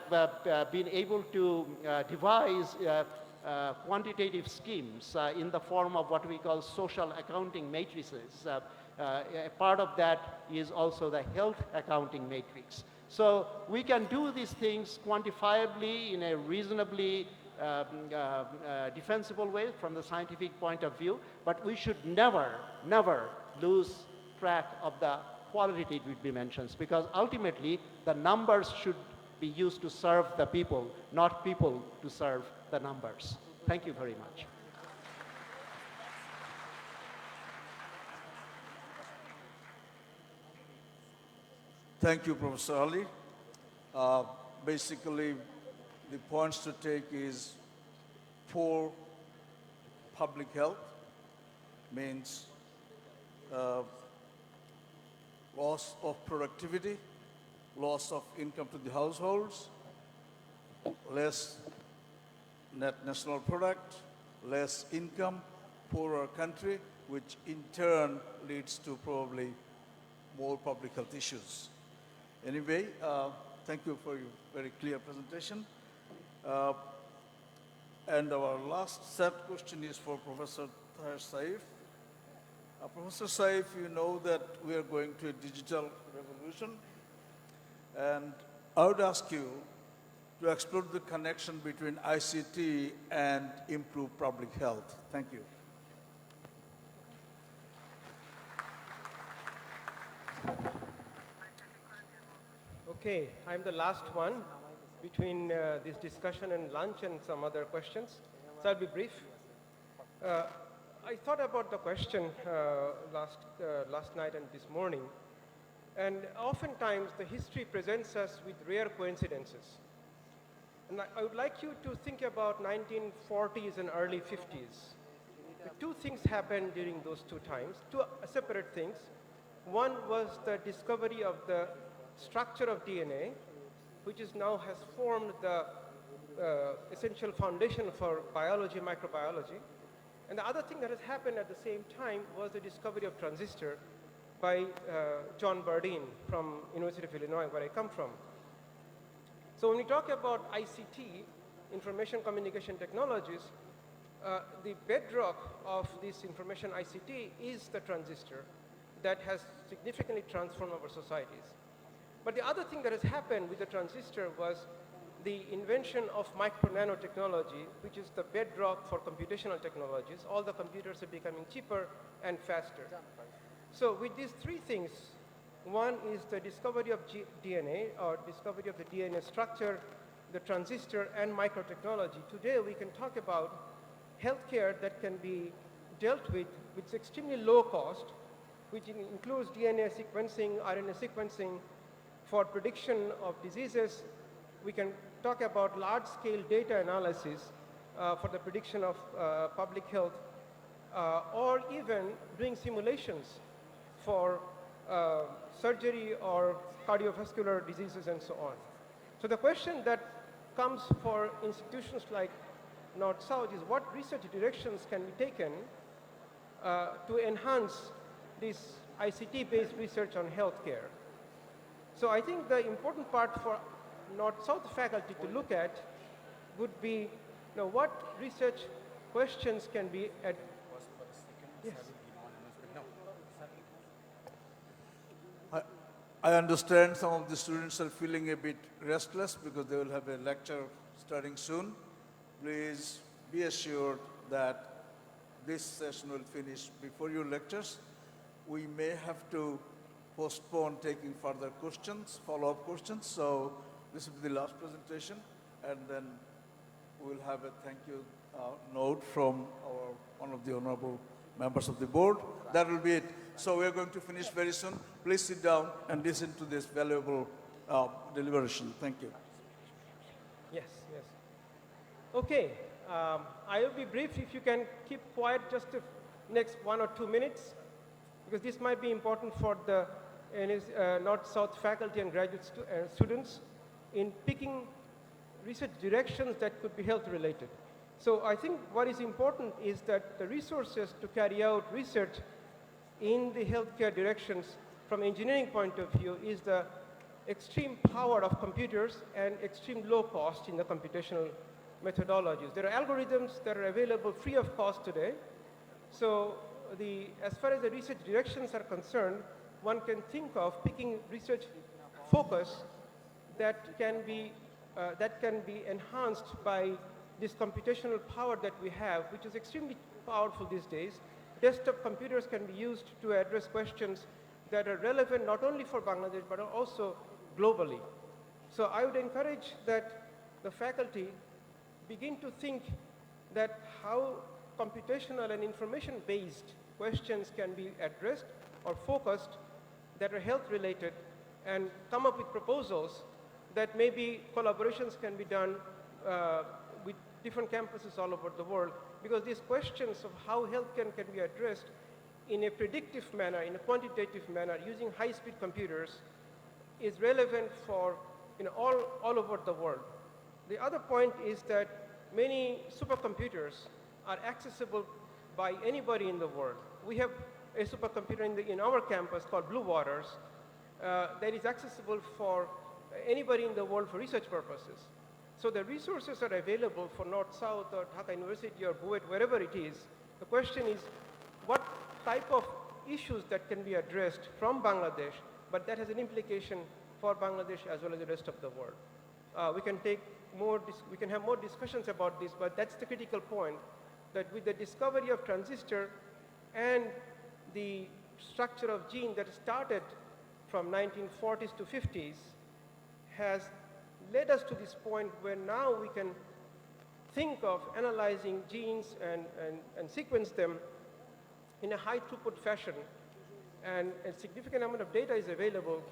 J: been able to devise quantitative schemes in the form of what we call social accounting matrices. A part of that is also the health accounting matrix. So we can do these things quantifiably in a reasonably defensible way from the scientific point of view, but we should never, never lose track of the qualitative dimensions, because ultimately the numbers should be used to serve the people, not people to serve the numbers. Thank you very much.
D: Thank you, Professor Ali. Basically, the points to take is poor public health means loss of productivity, loss of income to the households, less net national product, less income, poorer country, which in turn leads to probably more public health issues. Anyway, thank you for your very clear presentation. And our last set question is for Professor Tahir Saif. Professor Saif, you know that we are going to a digital revolution, and I would ask you to explore the connection between ICT and improved public health. Thank you.
K: Okay, I'm the last one between this discussion and lunch and some other questions, so I'll be brief. I thought about the question last night and this morning, and oftentimes the history presents us with rare coincidences. And I would like you to think about 1940s and early 50s. The two things happened during those two times, two separate things. One was the discovery of the structure of DNA, which is now has formed the essential foundation for biology, microbiology. And the other thing that has happened at the same time was the discovery of transistor by John Bardeen from University of Illinois, where I come from. So when we talk about ICT, information communication technologies, the bedrock of this information ICT is the transistor that has significantly transformed our societies. But the other thing that has happened with the transistor was the invention of micro-nanotechnology, which is the bedrock for computational technologies. All the computers are becoming cheaper and faster. So with these three things, one is the discovery of DNA, or discovery of the DNA structure, the transistor, and microtechnology. Today we can talk about healthcare that can be dealt with which is extremely low cost, which includes DNA sequencing, RNA sequencing for prediction of diseases. We can talk about large-scale data analysis for the prediction of public health, or even doing simulations for surgery or cardiovascular diseases and so on. So the question that comes for institutions like North-South is what research directions can be taken to enhance this ICT-based research on healthcare. So I think the important part for North-South faculty to look at would be, what research questions can be at. Yes.
D: I understand some of the students are feeling a bit restless because they will have a lecture starting soon. Please be assured that this session will finish before your lectures. We may have to postpone taking further questions, follow-up questions. So this will be the last presentation, and then we'll have a thank you note from one of the honorable members of the board. That will be it. So we're going to finish very soon. Please sit down and listen to this valuable deliberation. Thank you.
K: Yes, yes. Okay, I will be brief. If you can keep quiet just the next 1 or 2 minutes, because this might be important for the North-South faculty and graduate students in picking research directions that could be health-related. So I think what is important is that the resources to carry out research in the healthcare directions from engineering point of view is the extreme power of computers and extreme low cost in the computational methodologies. There are algorithms that are available free of cost today. So as far as the research directions are concerned, one can think of picking research focus that can be enhanced by this computational power that we have, which is extremely powerful these days. Desktop computers can be used to address questions that are relevant not only for Bangladesh, but also globally. So I would encourage that the faculty begin to think that how computational and information-based questions can be addressed or focused that are health-related, and come up with proposals that maybe collaborations can be done with different campuses all over the world, because these questions of how healthcare can be addressed in a predictive manner, in a quantitative manner, using high-speed computers is relevant for all over the world. The other point is that many supercomputers are accessible by anybody in the world. We have a supercomputer in our campus called Blue Waters that is accessible for anybody in the world for research purposes. So the resources are available for North-South or Dhaka University or BUET, wherever it is. The question is what type of issues that can be addressed from Bangladesh, but that has an implication for Bangladesh as well as the rest of the world. We can have more discussions about this, but that's the critical point, that with the discovery of transistor and the structure of gene that started from 1940s to 50s has led us to this point where now we can think of analyzing genes and sequence them in a high throughput fashion, and a significant amount of data is available.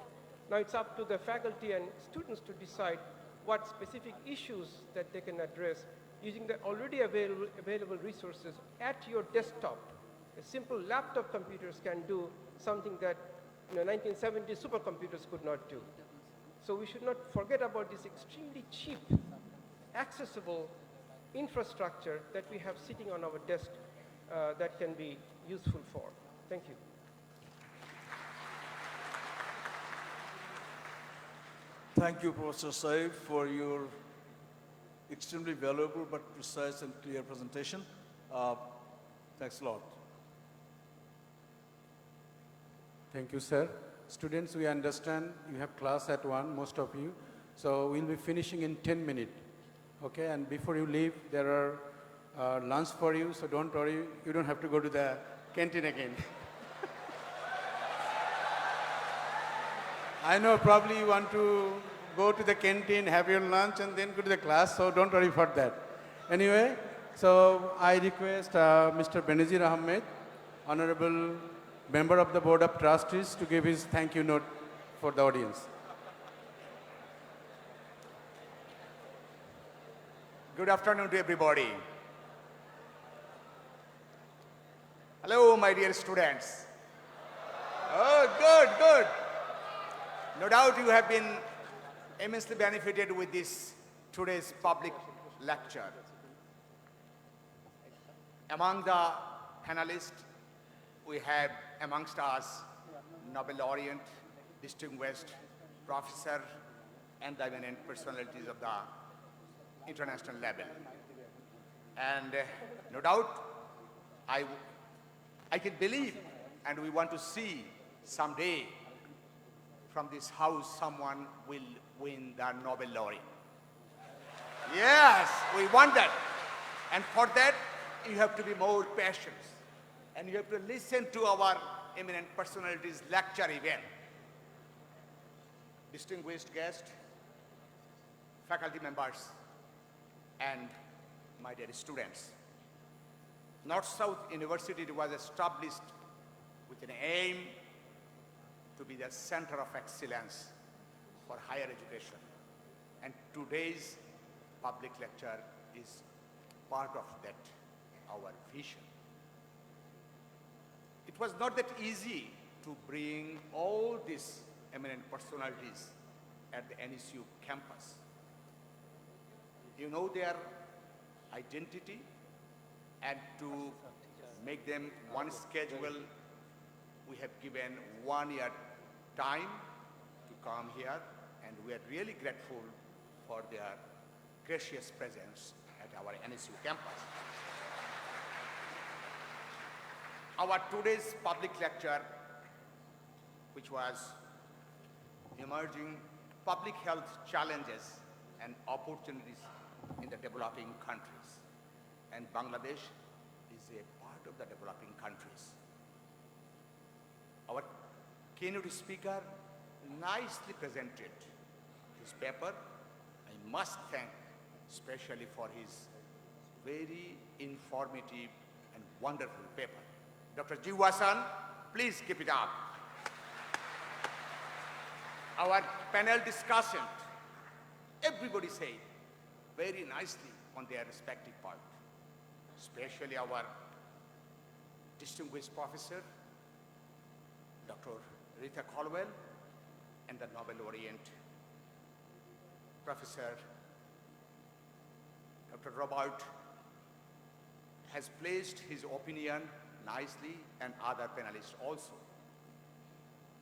K: Now it's up to the faculty and students to decide what specific issues that they can address using the already available resources at your desktop. A simple laptop computers can do something that 1970s supercomputers could not do. So we should not forget about this extremely cheap, accessible infrastructure that we have sitting on our desk that can be useful for. Thank you.
D: Thank you, Professor Saib, for your extremely valuable but precise and clear presentation. Thanks a lot.
A: Thank you, sir. Students, we understand you have class at 1, most of you. So we'll be finishing in 10 minutes. Okay, and before you leave, there are lunch for you, so don't worry, you don't have to go to the canteen again. I know probably you want to go to the canteen, have your lunch, and then go to the class, so don't worry for that. Anyway, so I request Mr. Benazir Ahmed, Honorable Member of the Board of Trustees to give his thank you note for the audience.
L: Good afternoon to everybody. Hello, my dear students. Oh, good, good. No doubt you have been immensely benefited with this today's public lecture. Among the panelists, we have amongst us Nobel laureate, distinguished professor, and the eminent personalities of the international level. And no doubt, I can believe, and we want to see someday from this house someone will win the Nobel laureate. Yes, we want that. And for that, you have to be more patient. And you have to listen to our eminent personalities lecture event. Distinguished guests, faculty members, and my dear students. North-South University was established with an aim to be the center of excellence for higher education. And today's public lecture is part of that, our vision. It was not that easy to bring all these eminent personalities at the NSU campus. You know their identity, and to make them one schedule, we have given 1 year time to come here, and we are really grateful for their gracious presence at our NSU campus. Our today's public lecture, which was emerging public health challenges and opportunities in the developing countries. And Bangladesh is a part of the developing countries. Our keynote speaker nicely presented his paper. I must thank especially for his very informative and wonderful paper. Dr. Jiwasan, please keep it up. Our panel discussion, everybody said very nicely on their respective part, especially our distinguished professor, Dr. Rita Caldwell, and the Nobel laureate, Professor Dr. Robert has placed his opinion nicely, and other panelists also.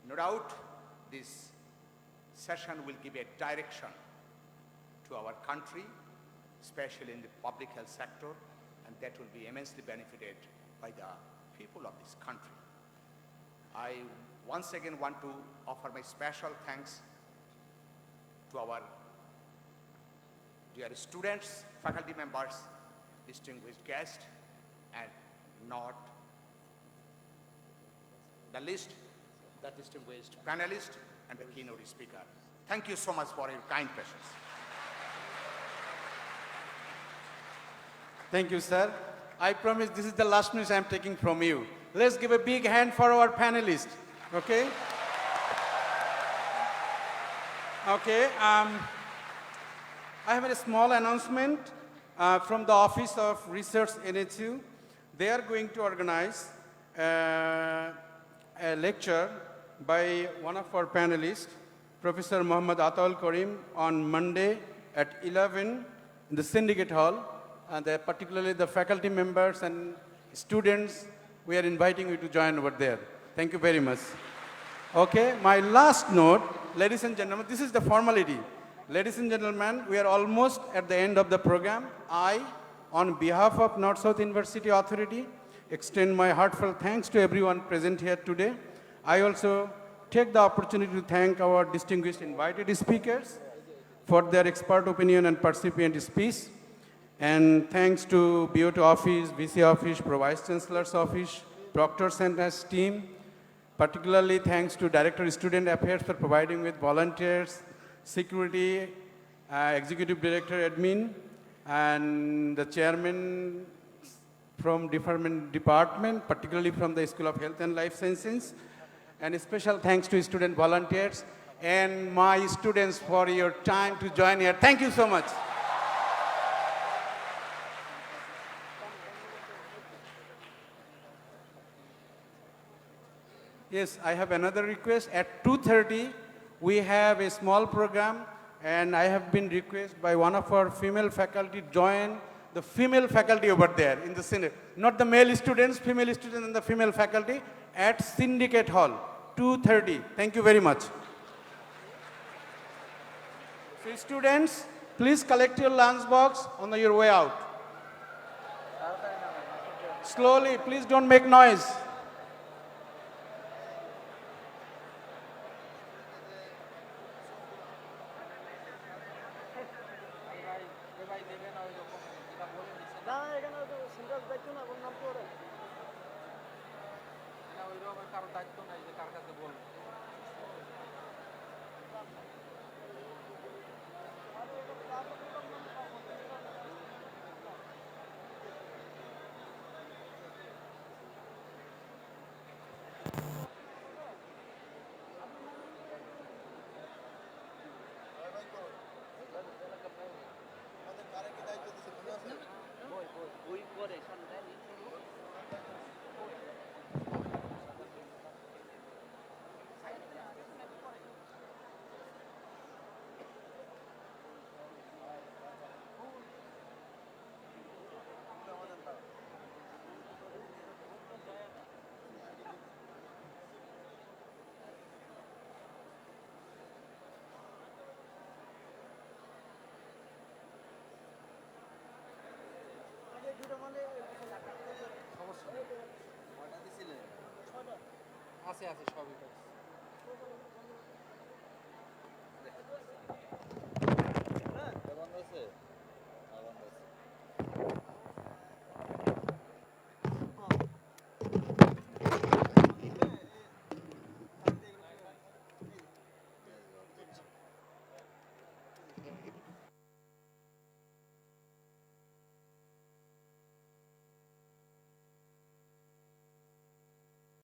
L: No doubt, this session will give a direction to our country, especially in the public health sector, and that will be immensely benefited by the people of this country. I once again want to offer my special thanks to our dear students, faculty members, distinguished guests, and not the least, the distinguished panelists and the keynote speaker. Thank you so much for your kind patience.
A: Thank you, sir. I promise this is the last news I'm taking from you. Let's give a big hand for our panelists, okay? Okay, I have a small announcement from the Office of Research NSU. They are going to organize a lecture by one of our panelists, Professor Muhammad Ataul Karim, on Monday at 11 in the Syndicate Hall. And particularly the faculty members and students, we are inviting you to join over there. Thank you very much. Okay, my last note, ladies and gentlemen, this is the formality. Ladies and gentlemen, we are almost at the end of the program. I, on behalf of North-South University Authority, extend my heartfelt thanks to everyone present here today. I also take the opportunity to thank our distinguished invited speakers for their expert opinion and percipient speech. And thanks to BOT Office, VC Office, Vice Chancellor's Office, Proctor Center's team. Particularly thanks to Director of Student Affairs for providing with volunteers, security, Executive Director Admin, and the Chairman from different department, particularly from the School of Health and Life Sciences. And a special thanks to student volunteers and my students for your time to join here. Thank you so much. Yes, I have another request. At 2:30, we have a small program, and I have been requested by one of our female faculty join the female faculty over there in the Senate. Not the male students, female students and the female faculty at Syndicate Hall, 2:30. Thank you very much. So students, please collect your lunch box on your way out. Slowly, please don't make noise.
M: আছে আছে সবই বন্ধ আছে বন্ধ আছে